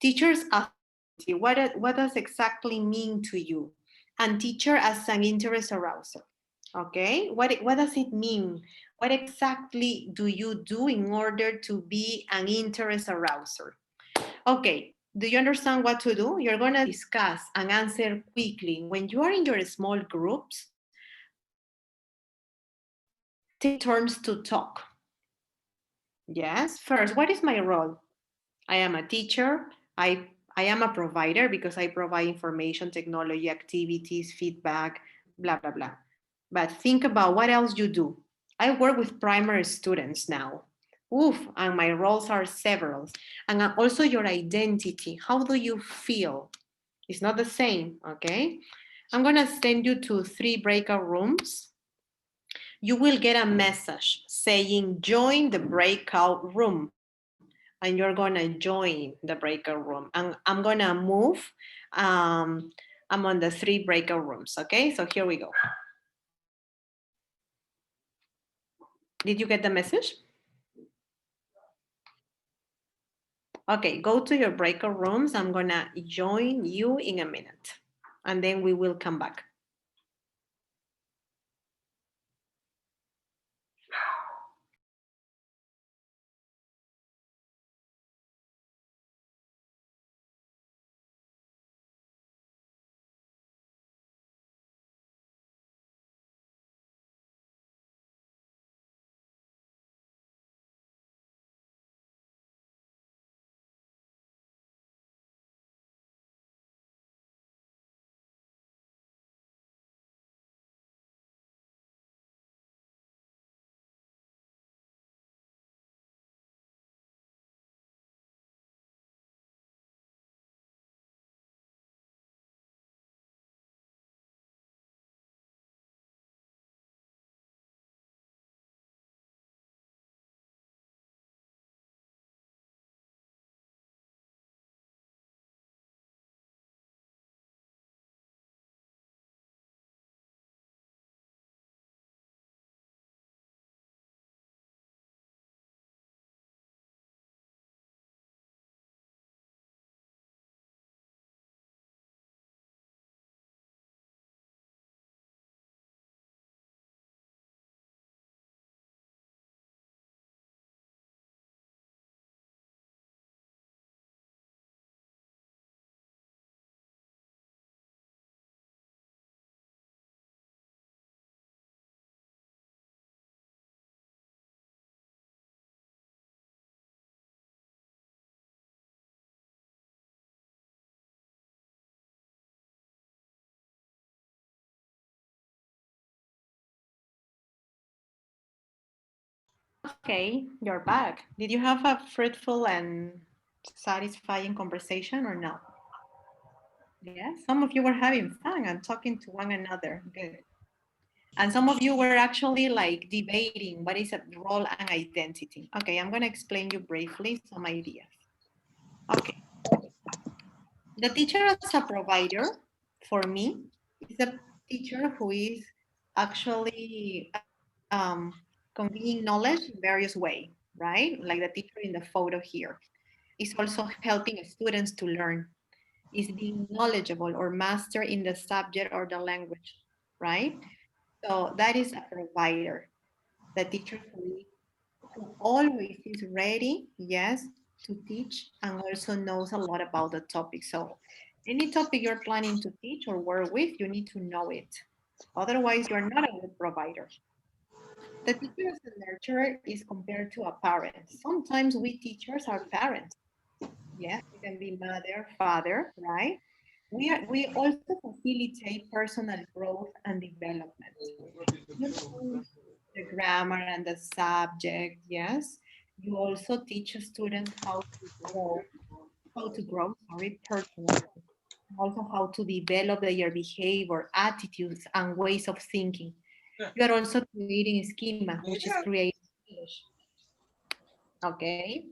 Teachers authority, what does exactly mean to you? And teacher as an interest arouser. Okay, what does it mean? What exactly do you do in order to be an interest arouser? Okay, do you understand what to do? You're gonna discuss and answer quickly. When you are in your small groups, take turns to talk. Yes, first, what is my role? I am a teacher. I am a provider because I provide information, technology, activities, feedback, blah, blah, blah. But think about what else you do. I work with primary students now. Oof, and my roles are several. And also your identity. How do you feel? It's not the same, okay? I'm gonna send you to 3 breakout rooms. You will get a message saying join the breakout room. And you're gonna join the breakout room. And I'm gonna move. I'm on the 3 breakout rooms, okay? So here we go. Did you get the message? Okay, go to your breakout rooms. I'm gonna join you in a minute and then we will come back. Okay, you're back. Did you have a fruitful and satisfying conversation or no? Yes, some of you were having fun and talking to one another. Good. And some of you were actually like debating what is a role and identity. Okay, I'm going to explain you briefly some ideas. Okay. The teacher as a provider, for me, is a teacher who is actually conveying knowledge in various ways, right? Like the teacher in the photo here. Is also helping students to learn, is being knowledgeable or master in the subject or the language, right? So that is a provider, the teacher who always is ready, yes, to teach and also knows a lot about the topic. So any topic you're planning to teach or work with, you need to know it. Otherwise, you're not a good provider. The teacher as a nurturer is compared to a parent. Sometimes we teachers are parents. Yes, we can be mother, father, right? We also facilitate personal growth and development. You know the grammar and the subject, yes. You also teach students how to grow, personally. Also how to develop their behavior, attitudes, and ways of thinking. You are also creating schema, which is creating English. Okay.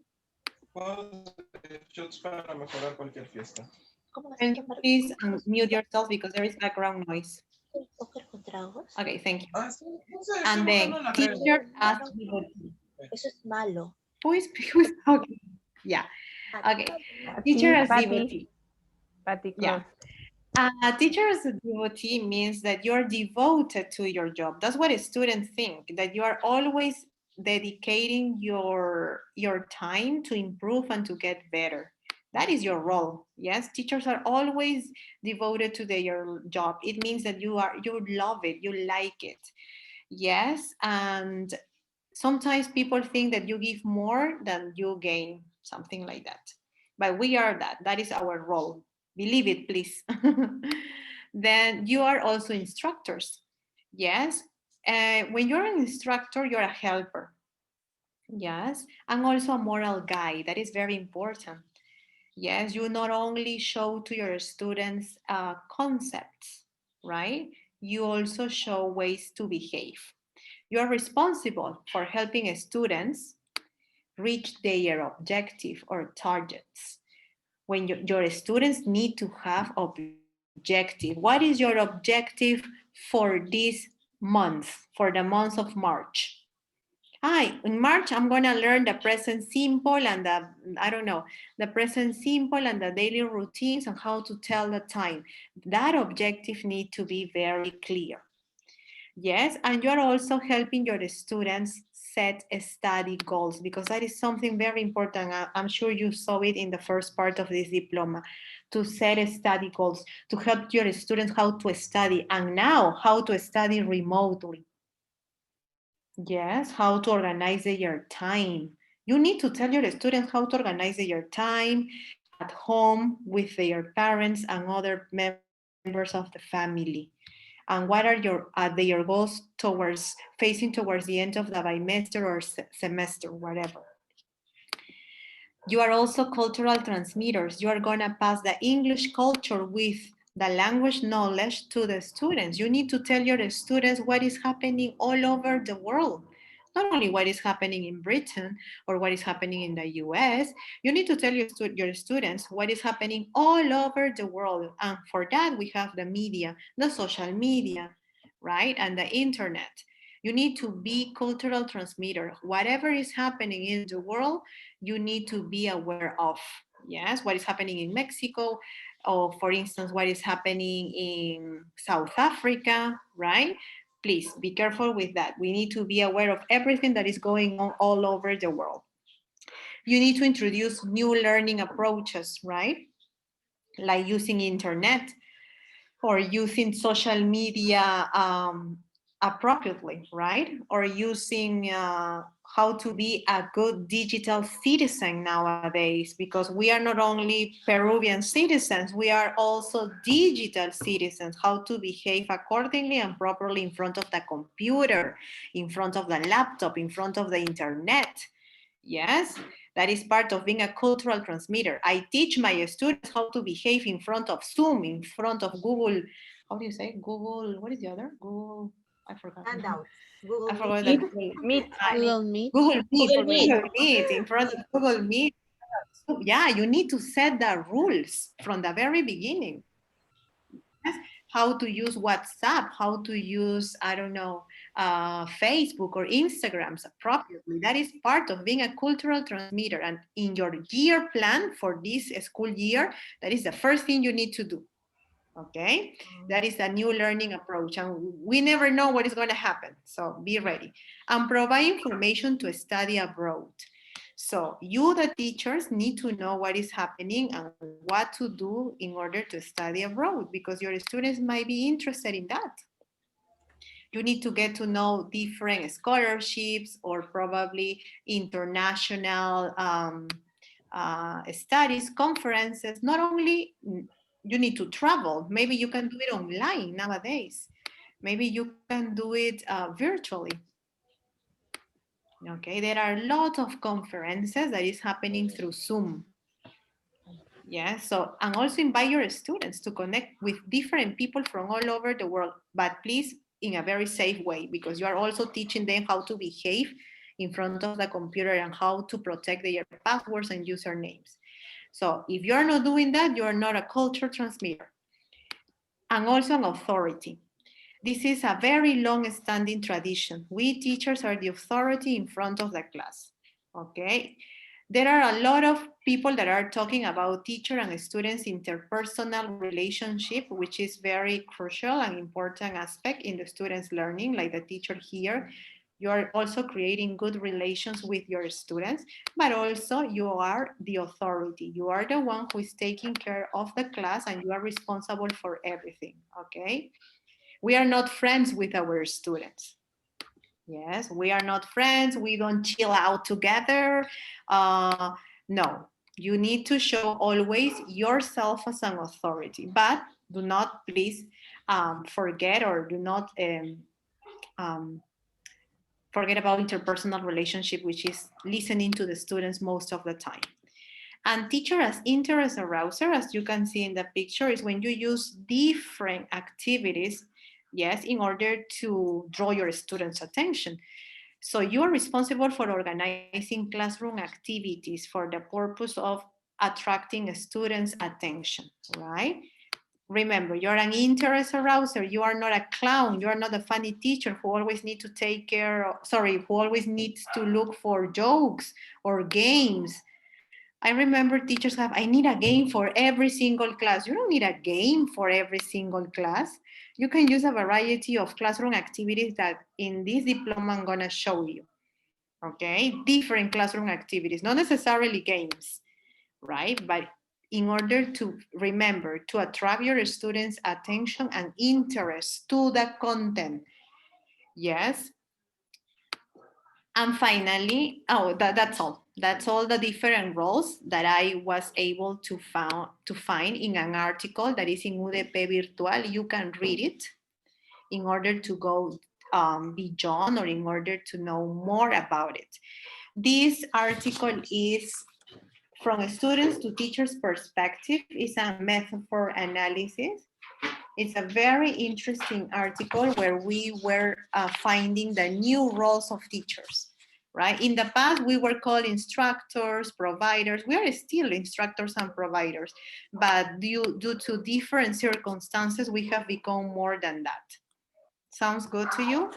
Can you please mute yourself because there is background noise? Okay, thank you. And then teacher as devotee. Eso es malo. Who is talking? Yeah. Okay. Teacher as devotee. Yeah. Teacher as a devotee means that you're devoted to your job. That's what students think, that you are always dedicating your time to improve and to get better. That is your role. Yes, teachers are always devoted to their job. It means that you love it, you like it. Yes, and sometimes people think that you give more than you gain, something like that. But we are that. That is our role. Believe it, please. Then you are also instructors. Yes. When you're an instructor, you're a helper. Yes. And also a moral guide. That is very important. Yes. You not only show to your students concepts, right? You also show ways to behave. You are responsible for helping students reach their objective or targets. When your students need to have objective. What is your objective for this month, for the month of March? Hi, in March, I'm gonna learn the present simple and the present simple and the daily routines and how to tell the time. That objective need to be very clear. Yes, and you're also helping your students set study goals because that is something very important. I'm sure you saw it in the first part of this diploma, to set study goals, to help your students how to study and now how to study remotely. Yes, how to organize their time. You need to tell your students how to organize their time at home with their parents and other members of the family. And what are their goals facing towards the end of the bimester or semester, whatever. You are also cultural transmitters. You are going to pass the English culture with the language knowledge to the students. You need to tell your students what is happening all over the world. Not only what is happening in Britain or what is happening in the US, you need to tell your students what is happening all over the world. And for that, we have the media, the social media, right? And the internet. You need to be cultural transmitter. Whatever is happening in the world, you need to be aware of. Yes, what is happening in Mexico, or for instance, what is happening in South Africa, right? Please be careful with that. We need to be aware of everything that is going on all over the world. You need to introduce new learning approaches, right? Like using internet or using social media appropriately, right? Or using how to be a good digital citizen nowadays, because we are not only Peruvian citizens, we are also digital citizens, how to behave accordingly and properly in front of the computer, in front of the laptop, in front of the internet. Yes, that is part of being a cultural transmitter. I teach my students how to behave in front of Zoom, in front of Google. How do you say Google? What is the other? Google. I forgot. Handouts. Google I forgot Meet. that. Meet. Google Meet. Google Meet. Google Meet. Google Meet. In front of Google Meet. Yeah, you need to set the rules from the very beginning. Yes? How to use WhatsApp, how to use, I don't know, Facebook or Instagrams appropriately. That is part of being a cultural transmitter. And in your year plan for this school year, that is the first thing you need to do. Okay, that is a new learning approach, and we never know what is going to happen, so be ready. And provide information to study abroad. So you, the teachers, need to know what is happening and what to do in order to study abroad, because your students might be interested in that. You need to get to know different scholarships or probably international studies, conferences. Not only you need to travel, maybe you can do it online nowadays. Maybe you can do it virtually. Okay, there are a lot of conferences that is happening through Zoom. Yeah, so, and also invite your students to connect with different people from all over the world, but please in a very safe way, because you are also teaching them how to behave in front of the computer and how to protect their passwords and usernames. So if you're not doing that, you're not a culture transmitter. And also an authority. This is a very long-standing tradition. We teachers are the authority in front of the class, okay? There are a lot of people that are talking about teacher and students interpersonal relationship, which is very crucial and important aspect in the students' learning, like the teacher here. You are also creating good relations with your students, but also you are the authority. You are the one who is taking care of the class and you are responsible for everything, okay? We are not friends with our students. Yes, we are not friends. We don't chill out together. No, you need to show always yourself as an authority, but do not please forget or do not um, forget about interpersonal relationship, which is listening to the students most of the time. And teacher as interest arouser, as you can see in the picture, is when you use different activities, yes, in order to draw your students' attention. So you are responsible for organizing classroom activities for the purpose of attracting students' attention, right? Remember, you're an interest arouser. You are not a clown. You are not a funny teacher who always needs to take care of, who always needs to look for jokes or games. I remember teachers have, I need a game for every single class. You don't need a game for every single class. You can use a variety of classroom activities that in this diploma I'm gonna show you, okay? Different classroom activities, not necessarily games, right? But in order to remember, to attract your students' attention and interest to the content, yes? And finally, that's all. That's all the different roles that I was able to find in an article that is in UDP Virtual. You can read it in order to go beyond or in order to know more about it. This article is from students to teachers' perspective. It's a method for analysis. It's a very interesting article where we were finding the new roles of teachers, right? In the past, we were called instructors, providers. We are still instructors and providers, but due to different circumstances, we have become more than that. Sounds good to you?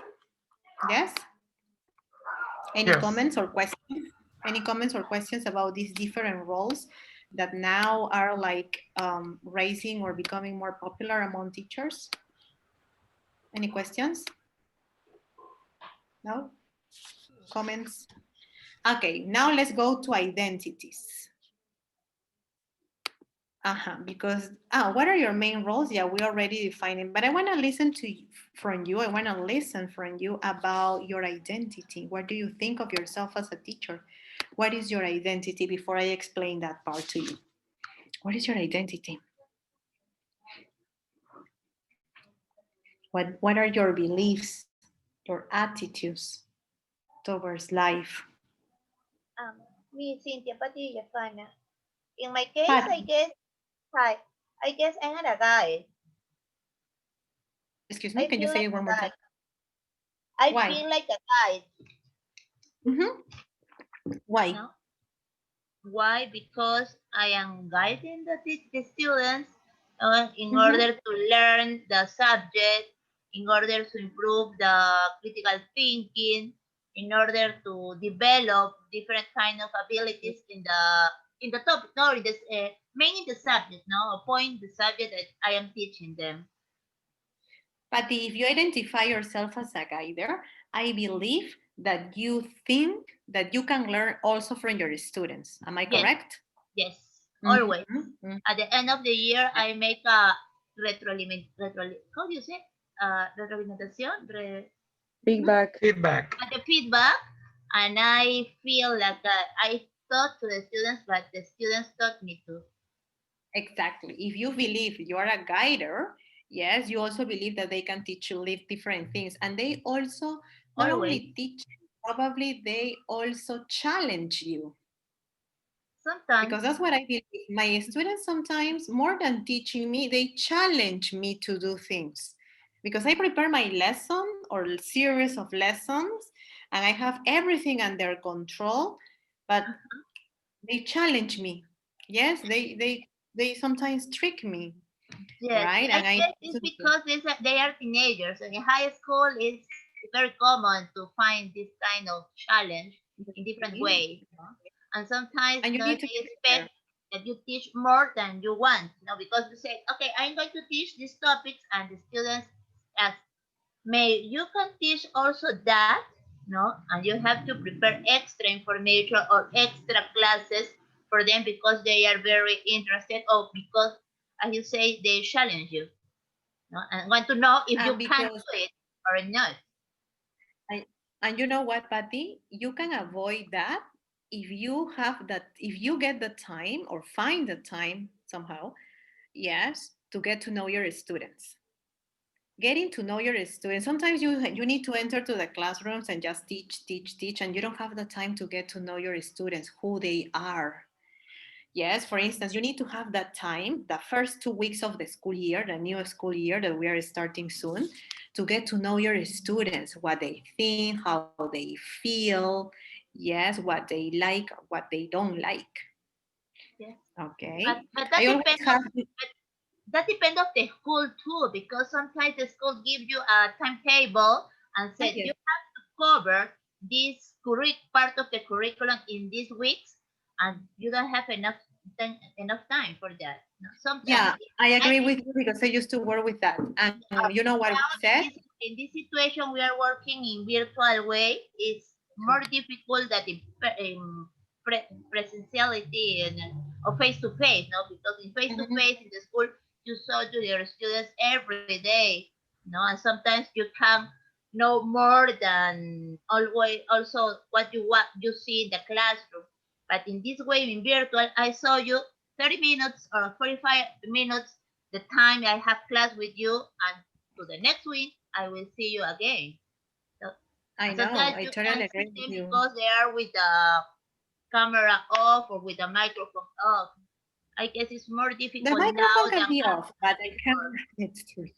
Yes? Any Yes. comments or questions? Any comments or questions about these different roles that now are like raising or becoming more popular among teachers? Any questions? No? Comments? Okay, now let's go to identities. Because what are your main roles? Yeah, we already defined it, but I want to listen to from you. I want to listen from you about your identity. What do you think of yourself as a teacher? What is your identity before I explain that part to you? What is your identity? What are your beliefs, your attitudes towards life? Me, Cynthia Padilla Fana. In my case, Pat, I guess, hi, I guess I'm not a guy. excuse me, I can you feel say like it one a more guy. time? I Why? feel like a guy. Why? No? Why? Because I am guiding the students in order to learn the subject, in order to improve the critical thinking, in order to develop different kind of abilities in the topic, no, in this, mainly the subject, no, point the subject that I am teaching them. But if you identify yourself as a guider, I believe that you think that you can learn also from your students. Am I Yes, correct? yes, always. At the end of the year, I make a how do you say? Retroalimentación, Feedback. Feedback. the feedback, and I feel like I taught to the students, but the students taught me too. Exactly. If you believe you are a guider, yes, you also believe that they can teach you live different things. And they also not Always. only teach, probably they also challenge you. Sometimes. Because that's what I believe. My students sometimes, more than teaching me, they challenge me to do things. Because I prepare my lesson or series of lessons and I have everything under control, but they challenge me. Yes, they sometimes trick me, Yes, right? I And I guess it's because they are teenagers, and in high school it's very common to find this kind of challenge in different ways. And sometimes and you no, need to they be there. expect that you teach more than you want, because you say, okay, I'm going to teach these topics, and the students ask, may you can teach also that, no, and you have to prepare extra information or extra classes for them because they are very interested, or because, as you say, they challenge you, no, and want to know if you can Because do it or not. I, and you know what, Patty? You can avoid that if you have that, if you get the time or find the time somehow, yes, to get to know your students. Getting to know your students. Sometimes you need to enter to the classrooms and just teach, and you don't have the time to get to know your students, who they are. Yes, for instance, you need to have that time, the first 2 weeks of the school year, the new school year that we are starting soon, to get to know your students, what they think, how they feel, yes, what they like, what they don't like. Yes. Okay. But I always have that depends of the school too, because sometimes the school give you a timetable and said you yes. have to cover this part of the curriculum in these weeks, and you don't have enough time for that. No, sometimes Yeah, I I agree think with you because I used to work with that. And you know what we now said? in this situation we are working in virtual way. It's more difficult than in presentiality and or face to face, no, because in face to face in the school you saw to your students every day, no, and sometimes you can know more than always also what you see in the classroom. But in this way, in virtual, I saw you 30 minutes or 45 minutes the time I have class with you, and to the next week I will see you again. So, I and know, sometimes I you totally can agree see with them you. because they are with the camera off or with the microphone off. I guess it's more The difficult now microphone than can be off, but I can. before. It's true.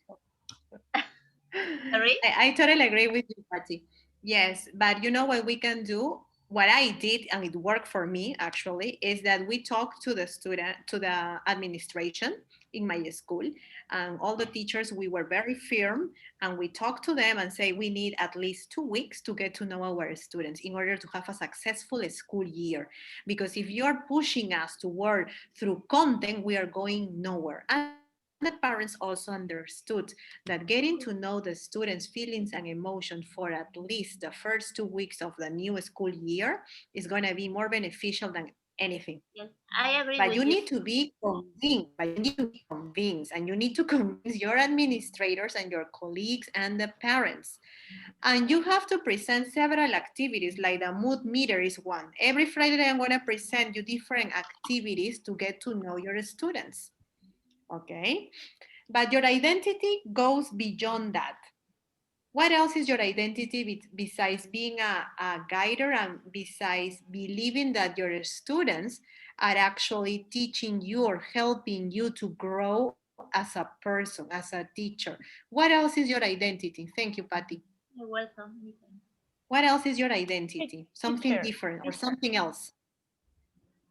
Sorry? I totally agree with you, Patty. Yes, but you know what we can do? What I did, and it worked for me actually, is that we talked to the student, to the administration in my school, and all the teachers. We were very firm, and we talked to them and say we need at least 2 weeks to get to know our students in order to have a successful school year. Because if you are pushing us to work through content, we are going nowhere. And the parents also understood that getting to know the students' feelings and emotion for at least the first 2 weeks of the new school year is going to be more beneficial than anything. Yes, I agree But with you you. need to be convinced, and you need to convince your administrators and your colleagues and the parents. And you have to present several activities, like the mood meter is one. Every Friday, I'm going to present you different activities to get to know your students. Okay? But your identity goes beyond that. What else is your identity besides being a guider and besides believing that your students are actually teaching you or helping you to grow as a person, as a teacher? What else is your identity? Thank you, Patty. You're welcome. What else is your identity? Something Teacher, different or something else?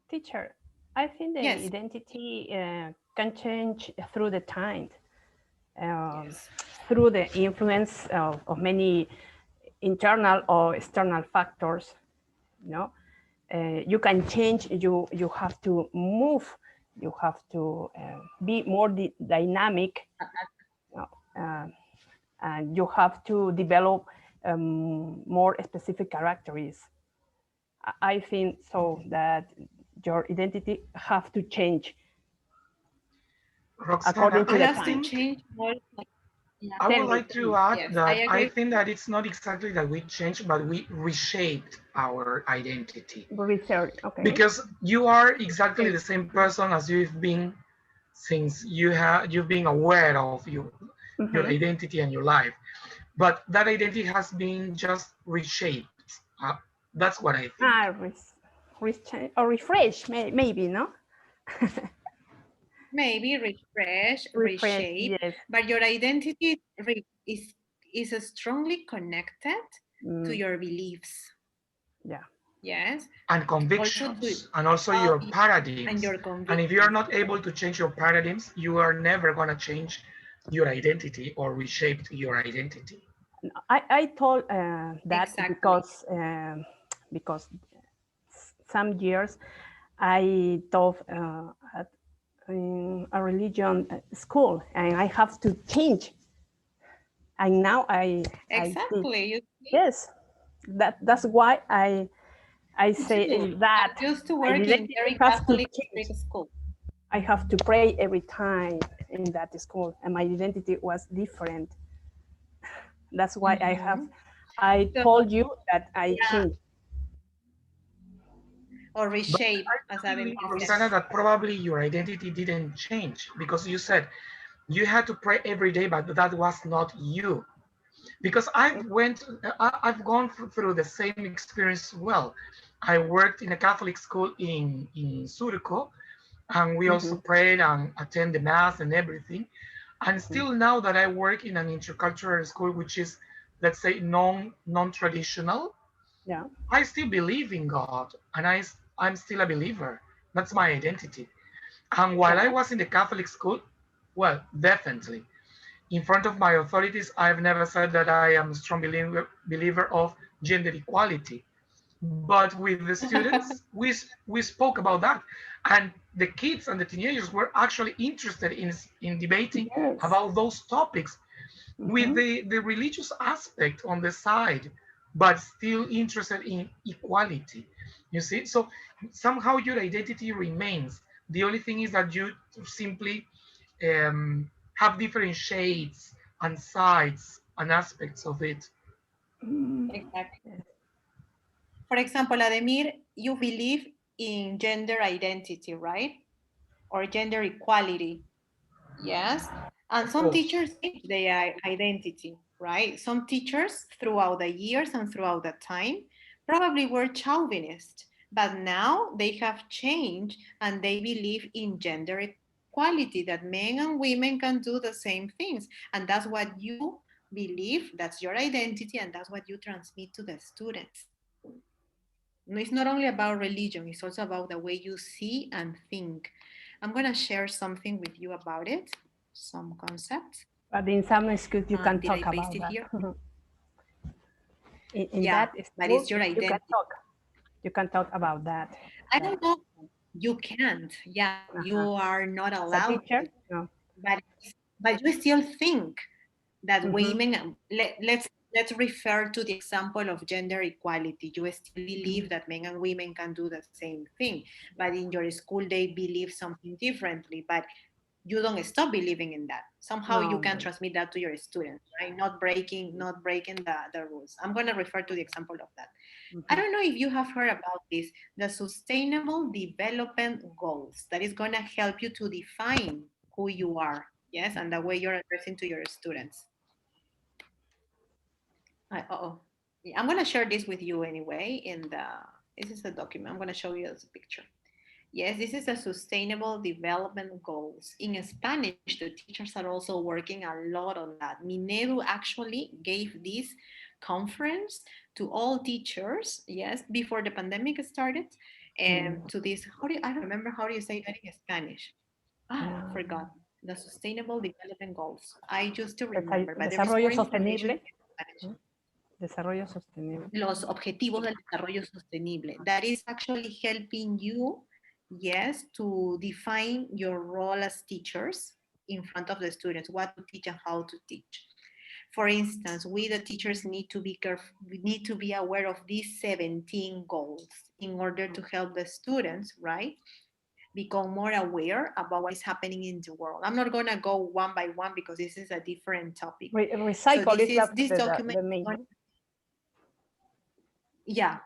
teacher. I think the Yes. identity can change through the time, Yes. through the influence of many internal or external factors. You know, you can change. You have to move. You have to be more dynamic. You know, and you have to develop more specific characteristics. I think so that your identity have to change Roxana, according to I the think time. I would Tell me. like to add Yes, I that I agree. think that it's not exactly that we changed, but we reshaped our identity. Research, okay. Because you are exactly the same person as you've been since you've been aware of your identity and your life. But that identity has been just reshaped. That's what I think. Or refresh, maybe, no? Maybe refresh, Refresh, reshape, yes. but your identity is strongly connected to your beliefs. Yeah. Yes. And convictions, and also your paradigms. And your And convictions. if you are not able to change your paradigms, you are never going to change your identity or reshape your identity. I told that Exactly. because some years I taught at a religion school, and I have to change. And now I Exactly. yes, that's why I say that I used to my work in identity very has to Catholic change. school. I have to pray every time in that school, and my identity was different. That's why I So, told you that I yeah, changed. or But reshape, I as do believe, Adam said. Roxana, that probably your identity didn't change because you said you had to pray every day, but that was not you. Because I've gone through the same experience. Well, I worked in a Catholic school in Surco, and we also prayed and attend the mass and everything. And still now that I work in an intercultural school, which is, let's say, non-traditional, Yeah. I still believe in God, and I'm still a believer. That's my identity. And while I Yeah. was in the Catholic school, well, definitely in front of my authorities, I've never said that I am a strong believer of gender equality. But with the students, we spoke about that. And the kids and the teenagers were actually interested in debating Yes. about those topics with the religious aspect on the side, but still interested in equality. You see? So somehow your identity remains. The only thing is that you simply have different shades and sides and aspects of it. Exactly. For example, Ademir, you believe in gender identity, right? Or gender equality. Yes. And some Oh, teachers change their identity, right? Some teachers throughout the years and throughout the time probably were chauvinist, but now they have changed and they believe in gender equality, that men and women can do the same things. And that's what you believe, that's your identity, and that's what you transmit to the students. No, it's not only about religion, it's also about the way you see and think. I'm going to share something with you about it, some concepts. But in some schools, you can Did I talk paste about it that. here? In Yeah, that but school, it's your you can identity. talk. You can talk about that. I don't know. You can't. Yeah, you are not As a allowed teacher, to. no. But, but you still think that Mhm. women, let's let's refer to the example of gender equality. You still believe that men and women can do the same thing, but in your school they believe something differently, but you don't stop believing in that. Somehow you No, can transmit that to your students, right? Not breaking the rules. I'm going to refer to the example of that. I don't know if you have heard about this, the Sustainable Development Goals. That is going to help you to define who you are, yes, and the way you're addressing to your students. Uh-oh. Yeah, I'm going to share this with you anyway. This is a document. I'm going to show you as a picture. Yes, this is the Sustainable Development Goals. In Spanish, the teachers are also working a lot on that. Minedu actually gave this conference to all teachers, yes, before the pandemic started, and to this, I don't remember how do you say that in Spanish? Forgot. The Sustainable Development Goals. I used to remember, but there is Desarrollo more information sostenible. in Spanish. Desarrollo sostenible. Los objetivos del desarrollo sostenible. That is actually helping you, yes, to define your role as teachers in front of the students, what to teach and how to teach. For instance, we the teachers need to be careful, we need to be aware of these 17 goals in order to help the students, right? Become more aware about what is happening in the world. I'm not gonna go one by one because this is a different topic. So Recycle is this document, the main. yeah,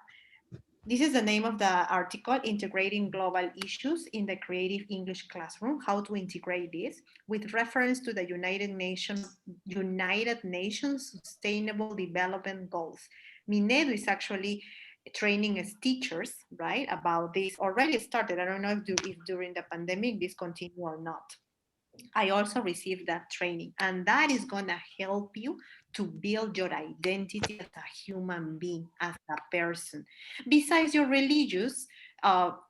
this is the name of the article, Integrating Global Issues in the Creative English Classroom, how to integrate this, with reference to the United Nations Sustainable Development Goals. Minedu is actually training as teachers, right, about this. Already started. I don't know if during the pandemic this continued or not. I also received that training, and that is going to help you to build your identity as a human being, as a person. Besides your religious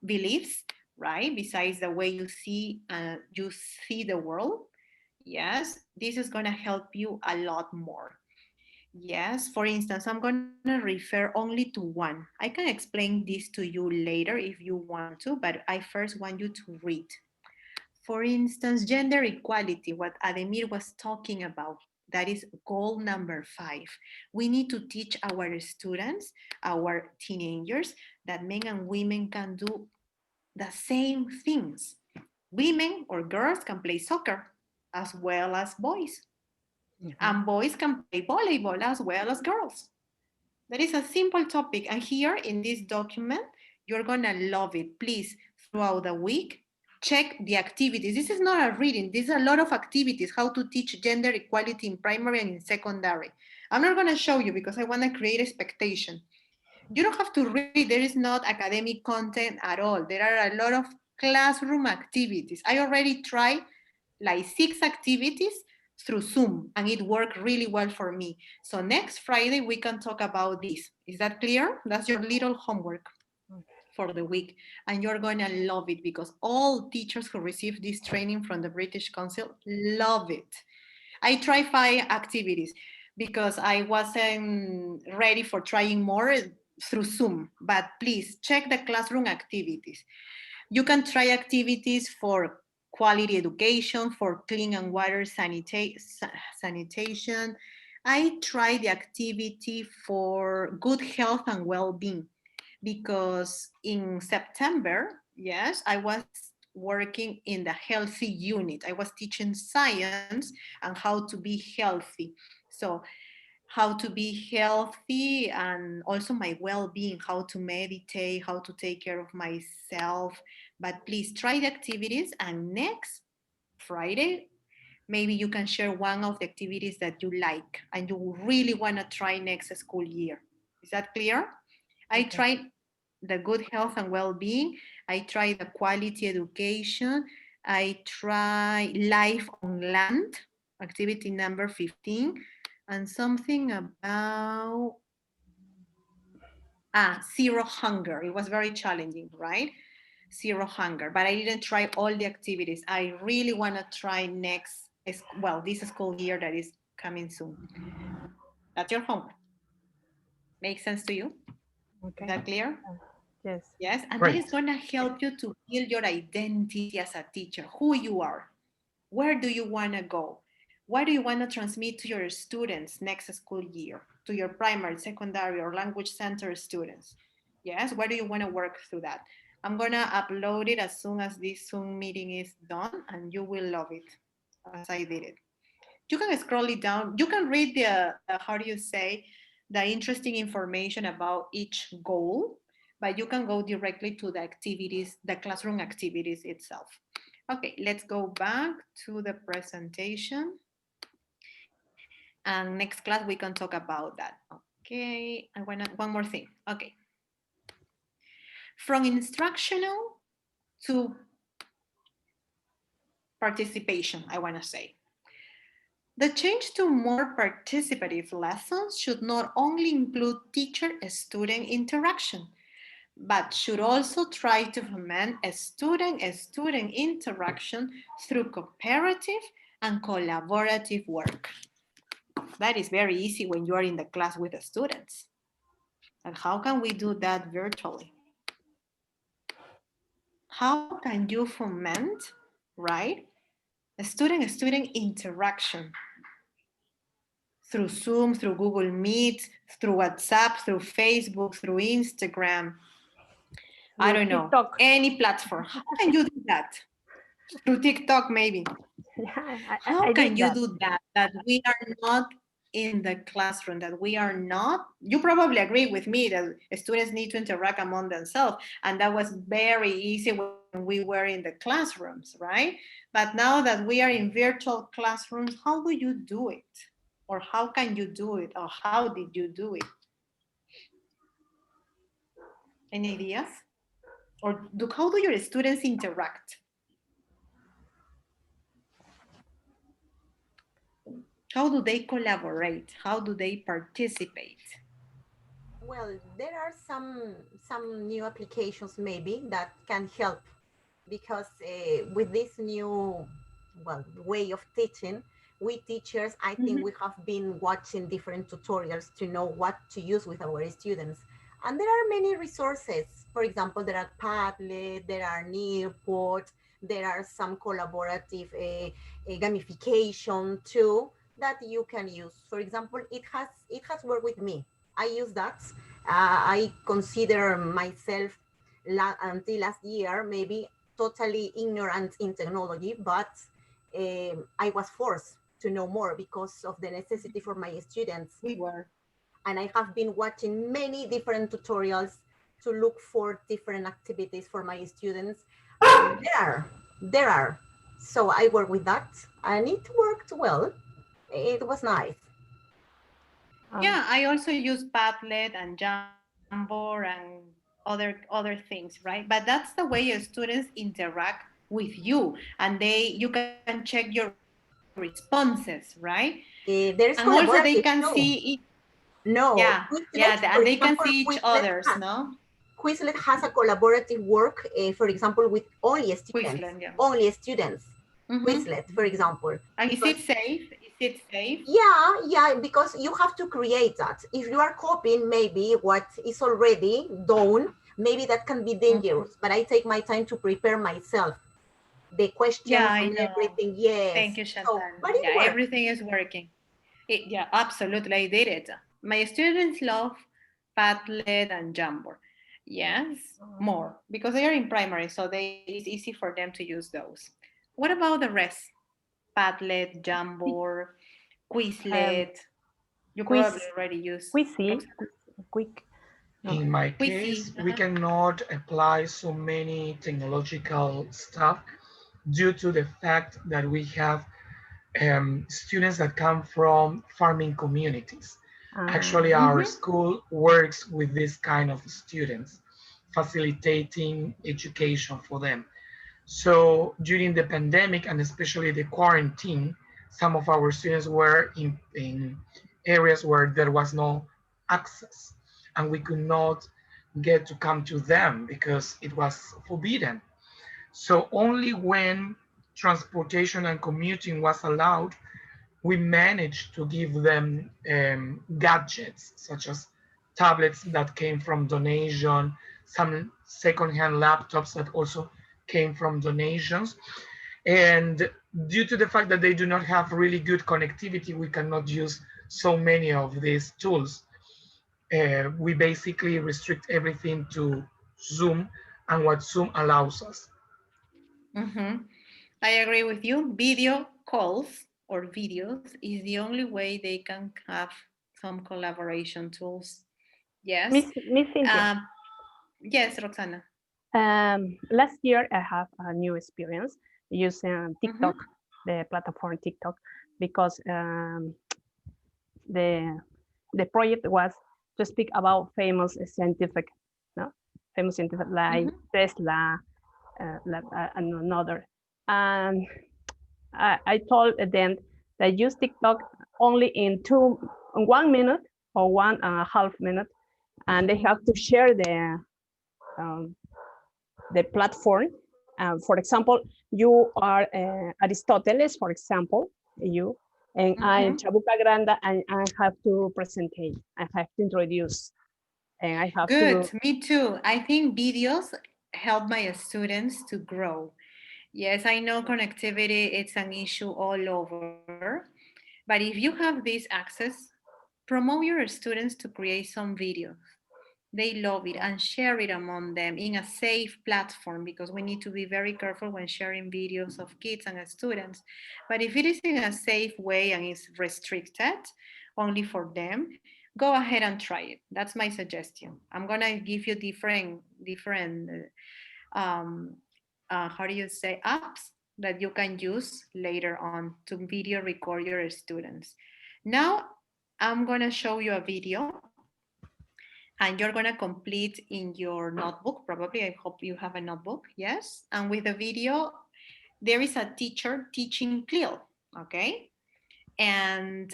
beliefs, right? Besides the way you see the world, yes, this is going to help you a lot more. Yes, for instance, I'm going to refer only to one. I can explain this to you later if you want to, but I first want you to read. For instance, gender equality, what Ademir was talking about, that is goal number 5. We need to teach our students, our teenagers, that men and women can do the same things. Women or girls can play soccer as well as boys, and boys can play volleyball as well as girls. That is a simple topic. And here in this document, you're going to love it. Please, throughout the week, check the activities. This is not a reading. This is a lot of activities, how to teach gender equality in primary and in secondary. I'm not going to show you because I want to create expectation. You don't have to read. There is not academic content at all. There are a lot of classroom activities. I already tried like 6 activities through Zoom, and it worked really well for me. So next Friday, we can talk about this. Is that clear? That's your little homework for the week. And you're going to love it because all teachers who receive this training from the British Council love it. I tried 5 activities because I wasn't ready for trying more through Zoom, but please check the classroom activities. You can try activities for quality education, for clean and water sanitation. I tried the activity for good health and well-being because in September, yes, I was working in the healthy unit. I was teaching science and how to be healthy. So how to be healthy and also my well-being, how to meditate, how to take care of myself. But please try the activities, and next Friday maybe you can share one of the activities that you like and you really want to try next school year. Is that clear? I tried the good health and well-being. I tried the quality education. I tried life on land, activity number 15, and something about zero hunger. It was very challenging, right? Zero hunger, but I didn't try all the activities. I really want to try next, this school year that is coming soon. That's your homework. Makes sense to you? Okay. Is that clear? Yes. Yes, and Great. that is going to help you to build your identity as a teacher, who you are. Where do you want to go? what do you want to transmit to your students next school year, to your primary, secondary, or language center students? Yes, where do you want to work through that? I'm going to upload it as soon as this Zoom meeting is done, and you will love it as I did it. You can scroll it down. You can read the how do you say, the interesting information about each goal, but you can go directly to the activities, the classroom activities itself. Okay, let's go back to the presentation. And next class we can talk about that. Okay, I want one more thing. Okay. From instructional to participation, I want to say. The change to more participative lessons should not only include teacher-student interaction, but should also try to foment a student-student interaction through cooperative and collaborative work. That is very easy when you are in the class with the students. And how can we do that virtually? How can you foment, right, a student-student interaction through Zoom, through Google Meet, through WhatsApp, through Facebook, through Instagram, I don't know, TikTok. any platform? How can you do that? Through TikTok, maybe. Yeah, How I can did you that. do that? That we are not in the classroom, that we are not, you probably agree with me that students need to interact among themselves. And that was very easy when we were in the classrooms, right? But now that we are in virtual classrooms, how do you do it? Or how can you do it? Or how did you do it? Any ideas? Or how do your students interact? How do they collaborate? How do they participate? Well, there are some new applications maybe that can help, because with this new way of teaching, we teachers, I think we have been watching different tutorials to know what to use with our students. And there are many resources. For example, there are Padlet, there are Nearport, there are some collaborative gamification too that you can use. For example, it has worked with me. I use that. I consider myself until last year maybe totally ignorant in technology, but I was forced to know more because of the necessity for my students. We were. And I have been watching many different tutorials to look for different activities for my students. And there are. So I work with that, and it worked well. It was nice. Yeah, I also use Padlet and Jamboard and other things, right? But that's the way your students interact with you, and you can check your responses, right? And also they There's can see collaborative too. No, and they Quizlet, can for see each example, others, no? Quizlet has a collaborative work, for example, with only students. Quizlet, yeah. Only students. Quizlet, for example. And is it safe? Is it safe? Yeah, because you have to create that. If you are copying maybe what is already done, maybe that can be dangerous. But I take my time to prepare myself, the questions I and know. everything. Yes. Thank you, Chantal. So, but it works. Everything is working. Yeah, absolutely. I did it. My students love Padlet and Jamboard. Yes, more because they are in primary, so it's easy for them to use those. What about the rest? Padlet, Jamboard, Quizlet. You Quiz, probably already use Quizzy, quick. No. In my Quizzy. case, we cannot apply so many technological stuff due to the fact that we have students that come from farming communities. Actually, our school works with this kind of students, facilitating education for them. So during the pandemic and especially the quarantine, some of our students were in areas where there was no access and we could not get to come to them because it was forbidden. So only when transportation and commuting was allowed, we managed to give them gadgets such as tablets that came from donation, some secondhand laptops that also came from donations. And due to the fact that they do not have really good connectivity, we cannot use so many of these tools. We basically restrict everything to Zoom and what Zoom allows us. I agree with you. Video calls or videos is the only way they can have some collaboration tools. Yes. Miss Cynthia. Yes, Roxana. Last year, I have a new experience using TikTok, the platform TikTok, because the project was to speak about famous scientific, no, famous scientific like Tesla, and another. And I told them that use TikTok only in 1 minute or 1.5 minutes, and they have to share the platform. For example, you are Aristoteles, for example, you, and I'm Chabuca Granda, and I have to present, I have to introduce, and I have Good, to. me too. I think videos help my students to grow. Yes, I know connectivity, it's an issue all over, but if you have this access, promote your students to create some videos. They love it and share it among them in a safe platform, because we need to be very careful when sharing videos of kids and students. But if it is in a safe way and is restricted only for them, go ahead and try it. That's my suggestion. I'm gonna give you different how do you say, apps that you can use later on to video record your students. Now I'm gonna show you a video and you're going to complete in your notebook. Probably, I hope you have a notebook. Yes. And with the video, there is a teacher teaching CLIL. Okay. And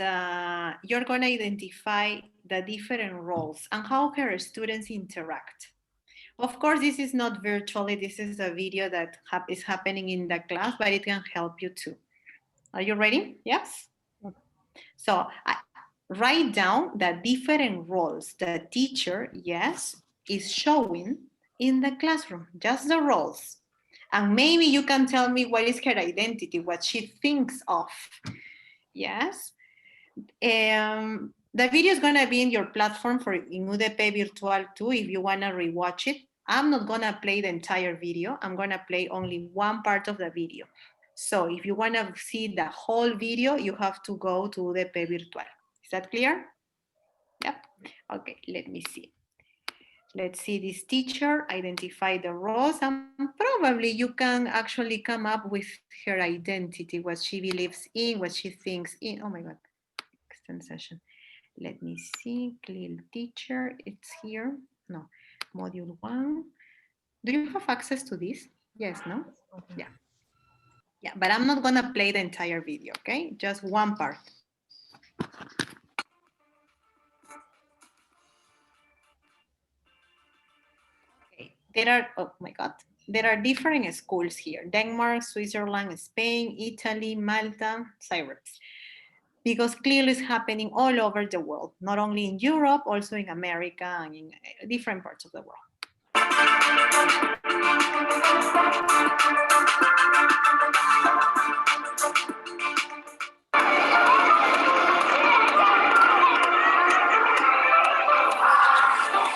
you're going to identify the different roles and how her students interact. Of course, this is not virtually. This is a video that is happening in the class, but it can help you too. Are you ready? Yes. So write down the different roles the teacher, yes, is showing in the classroom, just the roles. And maybe you can tell me what is her identity, what she thinks of. Yes. The video is going to be in your platform for in UDP Virtual too, if you want to rewatch it. I'm not going to play the entire video. I'm going to play only one part of the video. So if you want to see the whole video, you have to go to UDP Virtual. Is that clear? Yep. Okay, let me see. Let's see this teacher, identify the roles, and probably you can actually come up with her identity, what she believes in, what she thinks in. Oh my God, extend session. Let me see, clear teacher, it's here. No, module 1. Do you have access to this? Yes, no? Yeah. Yeah, but I'm not gonna play the entire video, okay? Just one part. Okay, there are, oh my God, there are different schools here: Denmark, Switzerland, Spain, Italy, Malta, Cyprus. Because clearly it's happening all over the world, not only in Europe, also in America and in different parts of the world.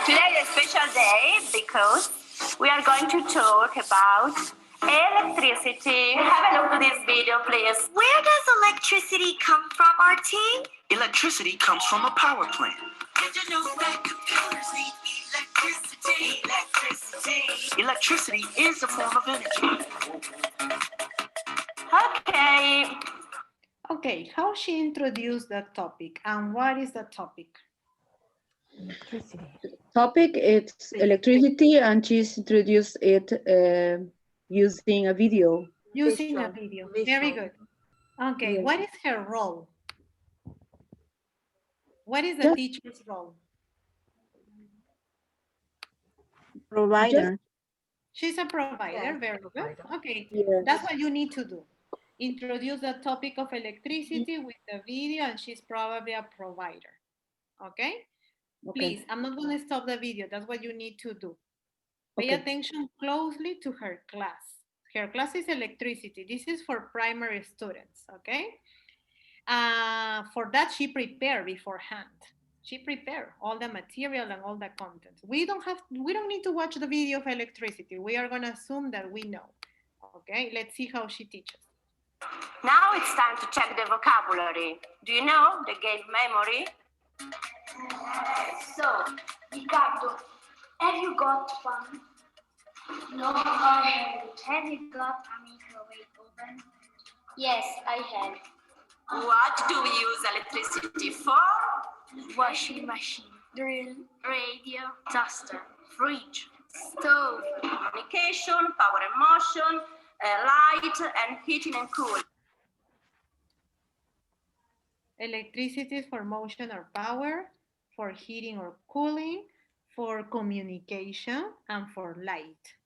Today is a special day because we are going to talk about electricity. Have a look at this video, please. Where does electricity come from, RT? Electricity comes from a power plant. Did you know that computers need electricity? Electricity is a form of energy. Okay. Okay, how she introduced that topic and what is the topic? Electricity. Topic it's electricity, and she's introduced it using a video. Using a video. Very good. Okay, Yes. what is her role? What is the teacher's role? Provider. She's a provider, very good. Okay, Yes. that's what you need to do. Introduce the topic of electricity with the video, and she's probably a provider. Okay? Please, I'm not going to stop the video. That's what you need to do. Pay attention closely to her class. Her class is electricity. This is for primary students, okay? For that, she prepared beforehand. She prepared all the material and all the content. We don't need to watch the video of electricity. We are gonna assume that we know. Okay, let's see how she teaches. Now it's time to check the vocabulary. Do you know the game memory? So, Ricardo, have you got one? No, I haven't. Have you got a microwave oven? Yes, I have. What do we use electricity for? Washing machine, drill, radio, toaster, fridge, stove, Communication, power and motion, light, and heating and cooling. Electricity is for motion or power, for heating or cooling, for communication, and for light.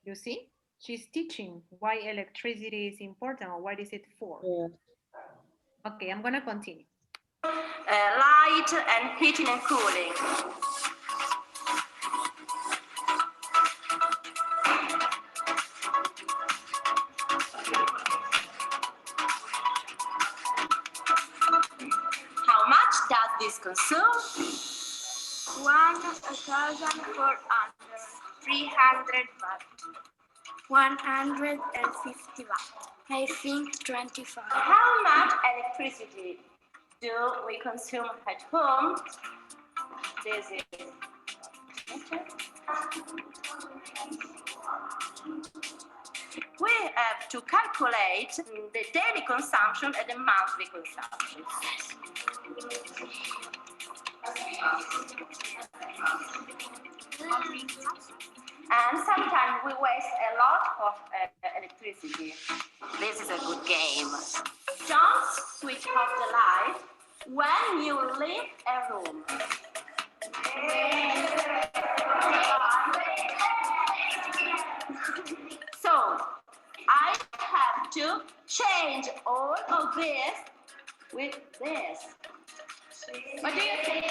You see? She's teaching why electricity is important or what is it for. Yeah. Okay, I'm gonna continue. Light and heating and cooling. How much does this consume? 1,400, 300 watt, 150 watt. I think 25. How much electricity do we consume at home? This is we have to calculate the daily consumption and the monthly consumption. And sometimes we waste a lot of electricity. This is a good game. Don't switch off the light when you leave a room. So, I have to change all of this with this. What do you think?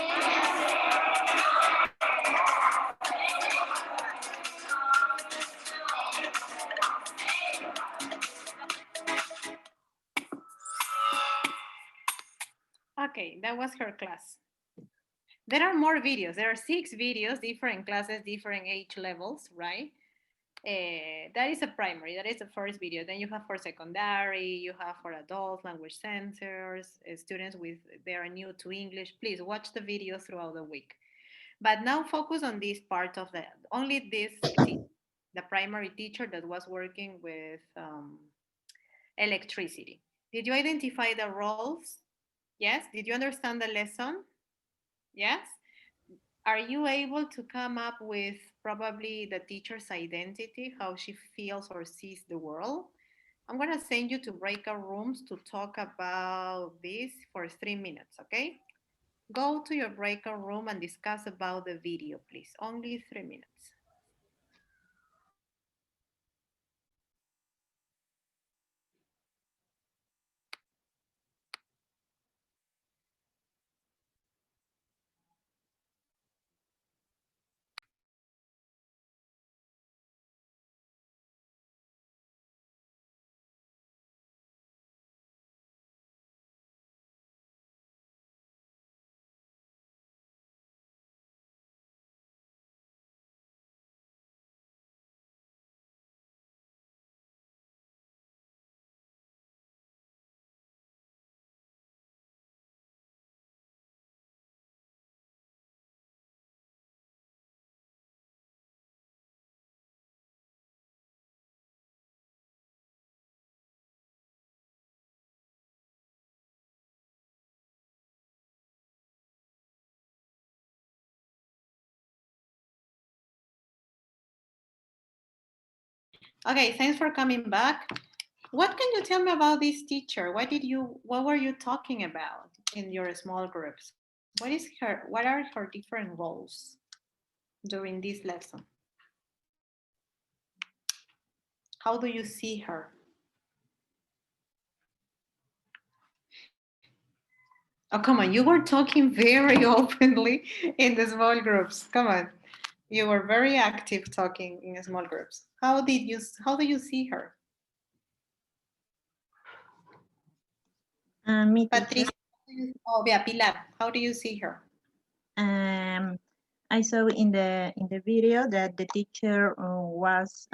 Okay, that was her class. There are more videos. There are 6 videos, different classes, different age levels, right? That is a primary, that is the first video. Then you have for secondary, you have for adults, language centers, students they are new to English. Please watch the video throughout the week. But now focus on this part of only this team, the primary teacher that was working with electricity. Did you identify the roles? Yes? Did you understand the lesson? Yes? Are you able to come up with probably the teacher's identity, how she feels or sees the world? I'm going to send you to breakout rooms to talk about this for 3 minutes, okay? Go to your breakout room and discuss about the video, please. Only 3 minutes. Okay, thanks for coming back. What can you tell me about this teacher? What were you talking about in your small groups? What are her different roles during this lesson? How do you see her? Oh, come on, you were talking very openly in the small groups. Come on, You were very active talking in small groups. How do you see her? Me, teacher. Patricia, oh, yeah, Pilar, how do you see her? I saw in the video that the teacher was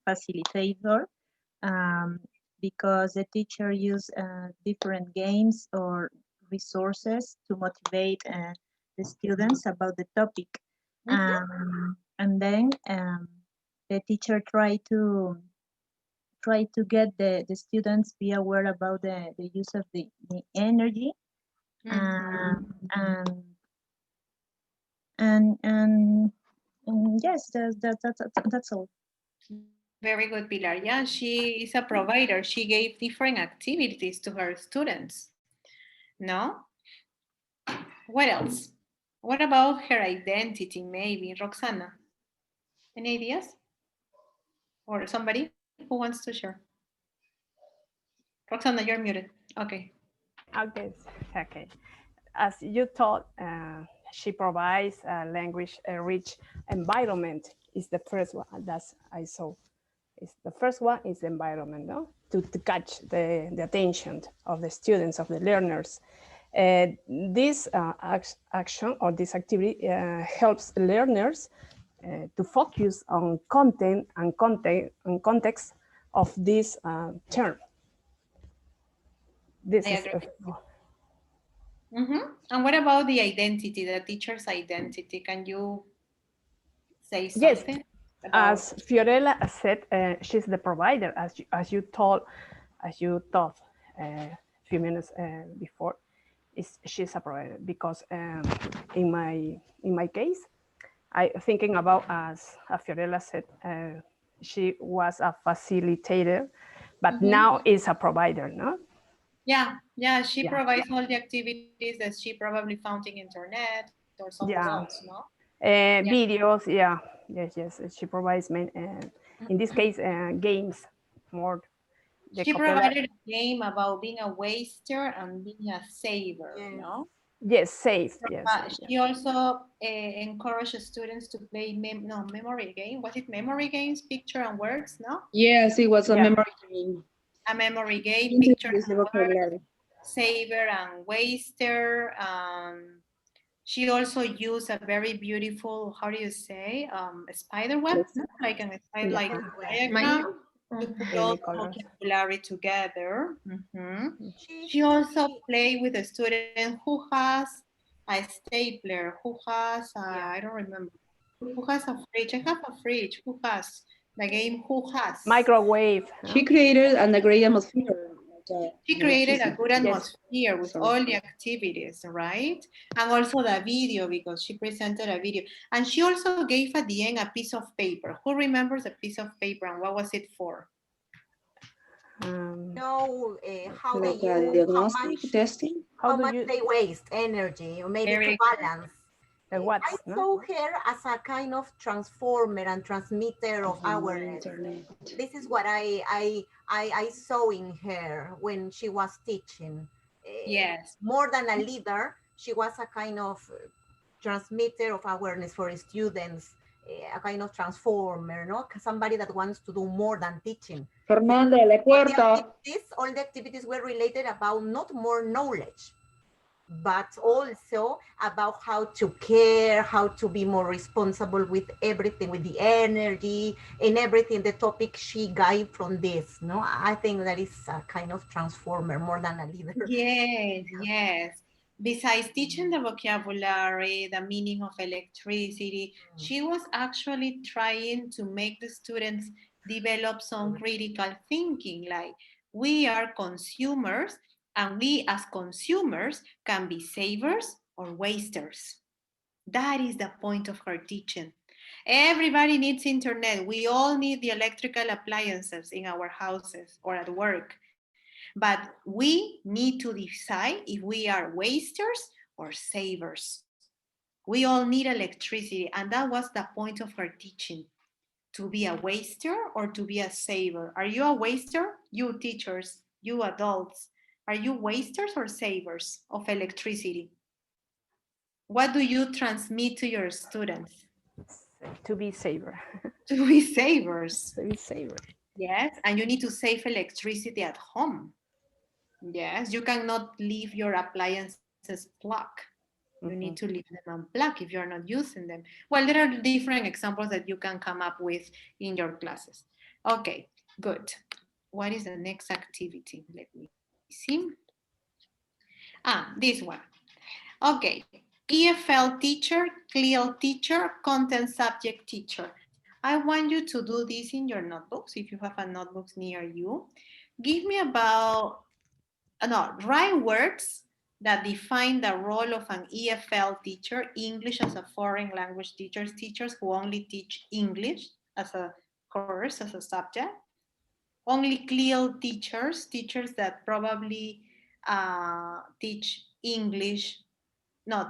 facilitator, because the teacher used different games or resources to motivate the students about the topic. And then the teacher try to get the students be aware about the use of the energy, and yes, that's all. Very good, Pilar. Yeah, she is a provider. She gave different activities to her students. No? What else? What about her identity, maybe? Roxana, any ideas? Or somebody who wants to share? Roxana, you're muted. Okay. Okay, okay. As you taught, she provides a language-rich environment. Is the first one that I saw. The first one is the environment, no? To catch the attention of the students, of the learners. This action or this activity helps learners to focus on content and context of this term. This I is agree. And what about the identity, the teacher's identity? Can you say something? Yes, as Fiorella said, she's the provider, as you taught a few minutes before. She's a provider because in my case, I thinking about, as Fiorella said, she was a facilitator, but now is a provider, no? Yeah, she provides all the activities that she probably found in internet or somewhere else, no? Videos, yes. She provides in this case games more. She provided a game about being a waster and being a saver, no? Yes, safe. Yes. She also encouraged students to play memory game. Was it memory games, picture and words? No. Yes, it was a memory game. A memory game, picture and words, saver and waster. She also used a very beautiful, how do you say, a spider web, like a spider, like a diagram to put all the vocabulary together. She also played with a student who has a stapler, who has, I don't remember, who has a fridge. I have a fridge. Who has the game? Who has microwave? She created a great atmosphere. She created a good atmosphere with all the activities, right? And also the video, because she presented a video. And she also gave at the end a piece of paper. Who remembers a piece of paper and what was it for? Know how they use, how much they waste energy, or maybe to balance. I saw her as a kind of transformer and transmitter of awareness. This is what I saw in her when she was teaching. Yes. More than a leader, she was a kind of transmitter of awareness for students, a kind of transformer, no? Somebody that wants to do more than teaching. Fernanda, la puerta. All the activities were related about not more knowledge, but also about how to care, how to be more responsible with everything, with the energy and everything, the topic she got from this, no? I think that is a kind of transformer more than a leader. Yes. Besides teaching the vocabulary, the meaning of electricity, she was actually trying to make the students develop some critical thinking, like we are consumers and we as consumers can be savers or wasters. That is the point of her teaching. Everybody needs internet. We all need the electrical appliances in our houses or at work. But we need to decide if we are wasters or savers. We all need electricity, and that was the point of her teaching. To be a waster or to be a saver. Are you a waster? You teachers, you adults, are you wasters or savers of electricity? What do you transmit to your students? To be saver. To be savers. To be saver. Yes, and you need to save electricity at home. Yes, you cannot leave your appliances plugged. You need to leave them unplugged if you're not using them. Well, there are different examples that you can come up with in your classes. Okay, good. What is the next activity? Let me see. This one. Okay, EFL teacher, CLIL teacher, content subject teacher. I want you to do this in your notebooks if you have a notebook near you. Give me about, write words that define the role of an EFL teacher, English as a foreign language teachers who only teach English as a course, as a subject. Only CLIL teachers that probably teach English,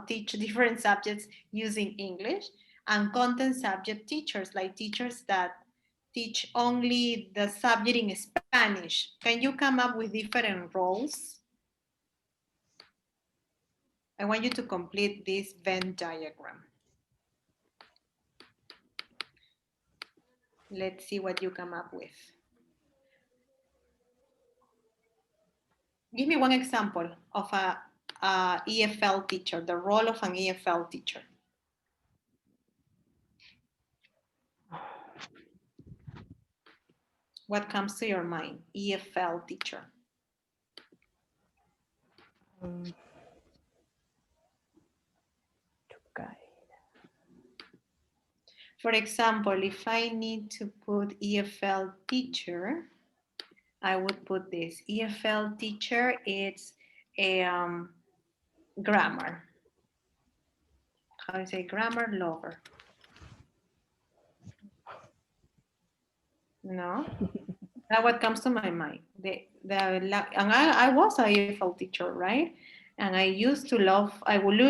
teach different subjects using English, and content subject teachers, like teachers that teach only the subject in Spanish. Can you come up with different roles? I want you to complete this Venn diagram. Let's see what you come up with. Give me one example of a EFL teacher, the role of an EFL teacher. What comes to your mind? EFL teacher. For example, if I need to put EFL teacher, I would put this. EFL teacher, it's a grammar. How do you say grammar lover? No, that's what comes to my mind. And I was a EFL teacher, right? And I used to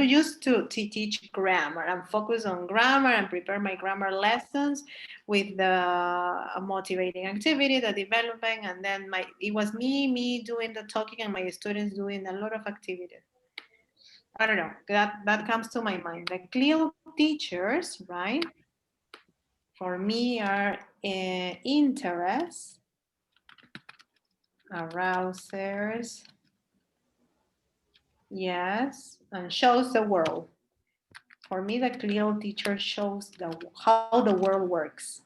used to teach grammar and focus on grammar and prepare my grammar lessons with the motivating activity, the developing, and then it was me doing the talking and my students doing a lot of activities. I don't know, that comes to my mind. The CLIL teachers, right? For me are interest, arousers, yes, and shows the world. For me, the CLIL teacher shows how the world works.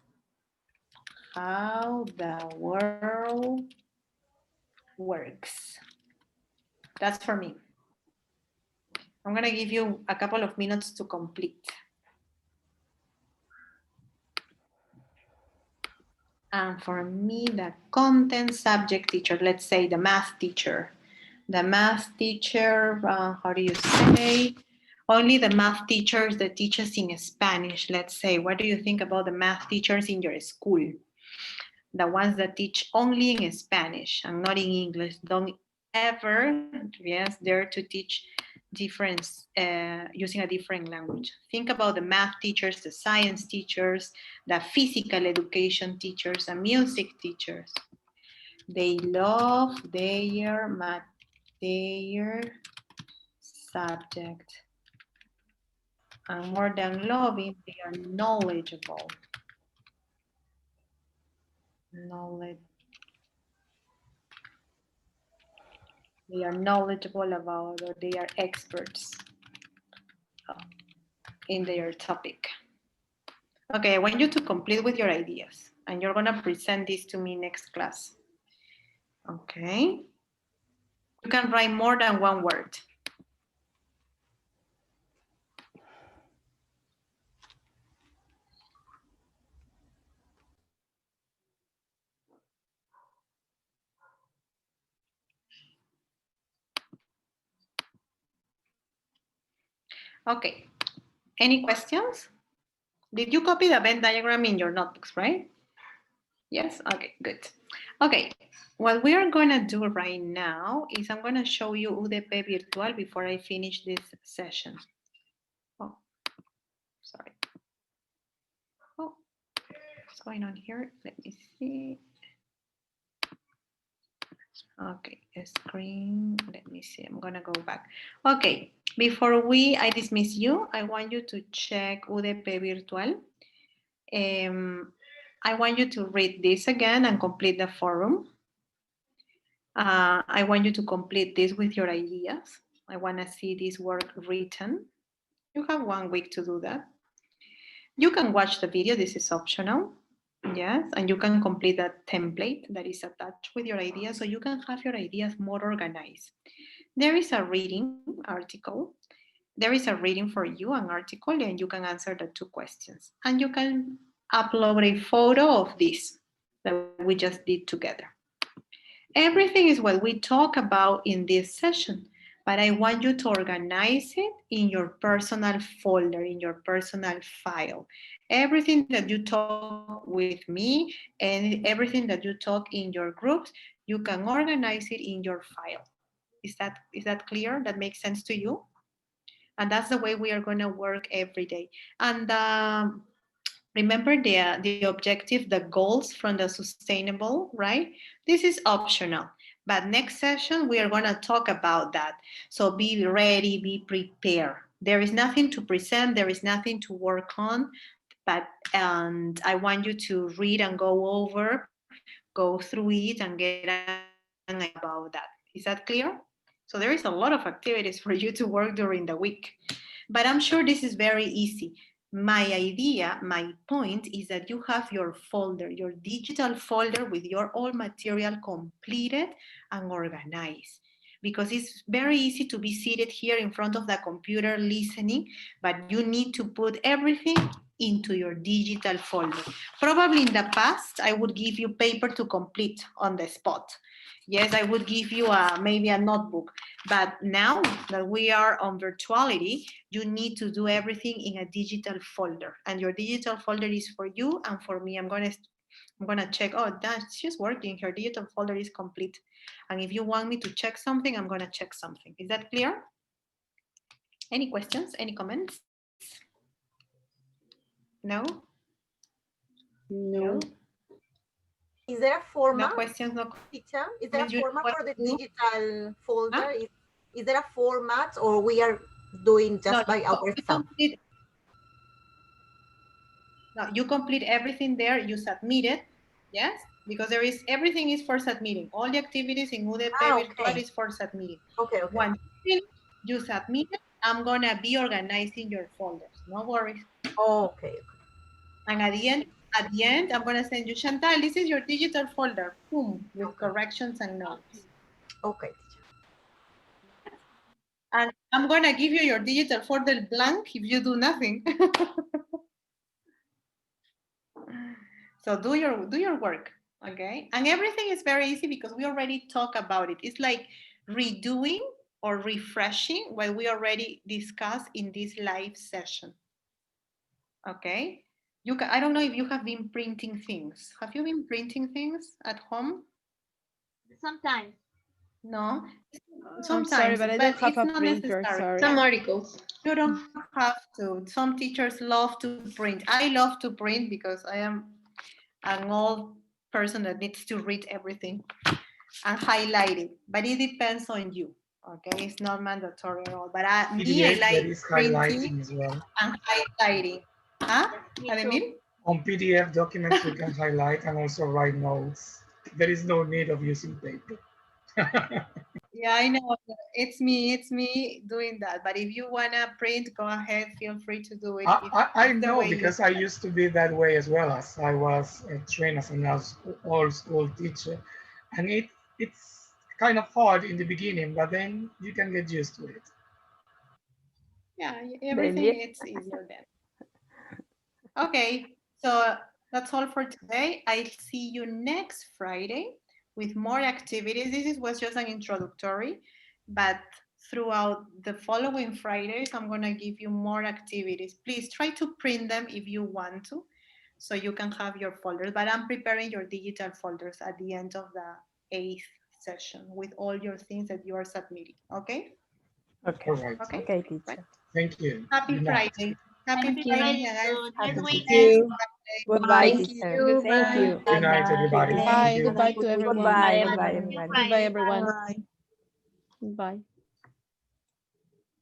How the world works. That's for me. I'm gonna give you a couple of minutes to complete. And for me, the content subject teacher, let's say the math teacher. The math teacher, how do you say? Only the math teachers that teach us in Spanish, let's say. What do you think about the math teachers in your school? The ones that teach only in Spanish and not in English. Don't ever, dare to teach different, using a different language. Think about the math teachers, the science teachers, the physical education teachers, the music teachers. They love their subject. And more than loving, they are knowledgeable. They are knowledgeable about, or they are experts in their topic. Okay, I want you to complete with your ideas, and you're gonna present this to me next class. Okay. You can write more than one word. Okay, any questions? Did you copy the Venn diagram in your notebooks, right? Yes, okay, good. Okay, what we are gonna do right now is I'm gonna show you UDP Virtual before I finish this session. Oh, sorry. Oh, what's going on here? Let me see. Okay, screen, let me see, I'm gonna go back. Okay, before I dismiss you, I want you to check UDP Virtual. I want you to read this again and complete the forum. I want you to complete this with your ideas. I want to see this work written. You have 1 week to do that. You can watch the video, this is optional. Yes, and you can complete that template that is attached with your ideas so you can have your ideas more organized. There is a reading article. There is a reading for you, an article, and you can answer the 2 questions. And you can upload a photo of this that we just did together. Everything is what we talk about in this session, but I want you to organize it in your personal folder, in your personal file. Everything that you talk with me and everything that you talk in your groups, you can organize it in your file. Is that clear? That makes sense to you? And that's the way we are going to work every day. And remember the objective, the goals from the sustainable, right? This is optional. But next session, we are going to talk about that. So be ready, be prepared. There is nothing to present, there is nothing to work on, but and I want you to read and go over, go through it and get an idea about that. Is that clear? So there is a lot of activities for you to work during the week. But I'm sure this is very easy. My idea, my point is that you have your folder, your digital folder with your all material completed and organized. Because it's very easy to be seated here in front of the computer listening, but you need to put everything into your digital folder. Probably in the past, I would give you paper to complete on the spot. Yes, I would give you maybe a notebook. But now that we are on virtuality, you need to do everything in a digital folder. And your digital folder is for you and for me. I'm gonna check, oh, that's just working. Her digital folder is complete. And if you want me to check something, I'm gonna check something. Is that clear? Any questions, any comments? No? No. Is there a format? No questions, no teacher? Is there a comments. format for the digital folder? Is there a format, or we are doing just by ourselves? No, you complete everything there, you submit it, yes? Because there is, everything is for submitting. All the activities in UDP Virtual is for submitting. Okay. Once you submit it, I'm gonna be organizing your folders, no worries. Okay. And at the end, I'm gonna send you, Chantal, this is your digital folder, boom, with corrections and notes. Okay. And I'm gonna give you your digital folder blank if you do nothing. So do your work, okay? And everything is very easy because we already talked about it. It's like redoing or refreshing what we already discussed in this live session, okay? I don't know if you have been printing things. Have you been printing things at home? Sometimes. No? Sometimes, I'm sorry, but I don't have a printer, sorry. Some articles. You don't have to. Some teachers love to print. I love to print because I am an old person that needs to read everything and highlight it. But it depends on you. Okay, it's not mandatory at all. But I PDF, like there is printing highlighting as well. and highlighting. Huh? Ademir? On PDF documents, you can highlight and also write notes. There is no need of using paper. Yeah, I know. It's me doing that. But if you wanna print, go ahead. Feel free to do it. I know because I used to be that way as well, as I was trained as an old school teacher, and it's kind of hard in the beginning, but then you can get used to it. Yeah, everything it's easier then. Okay, so that's all for today. I'll see you next Friday with more activities. This was just an introductory, but throughout the following Fridays, I'm gonna give you more activities. Please try to print them if you want to, so you can have your folders, but I'm preparing your digital folders at the end of the 8th session with all your things that you are submitting, okay? Okay. All right. Okay, teacher. Right. Thank you. Happy Friday. Happy Friday, guys. Nice you. Goodbye, Thank teacher. you. Thank Bye. you. Good night, everybody. Bye. Thank you. Goodbye to everyone. Goodbye, everybody. Goodbye, everyone. Bye. Bye.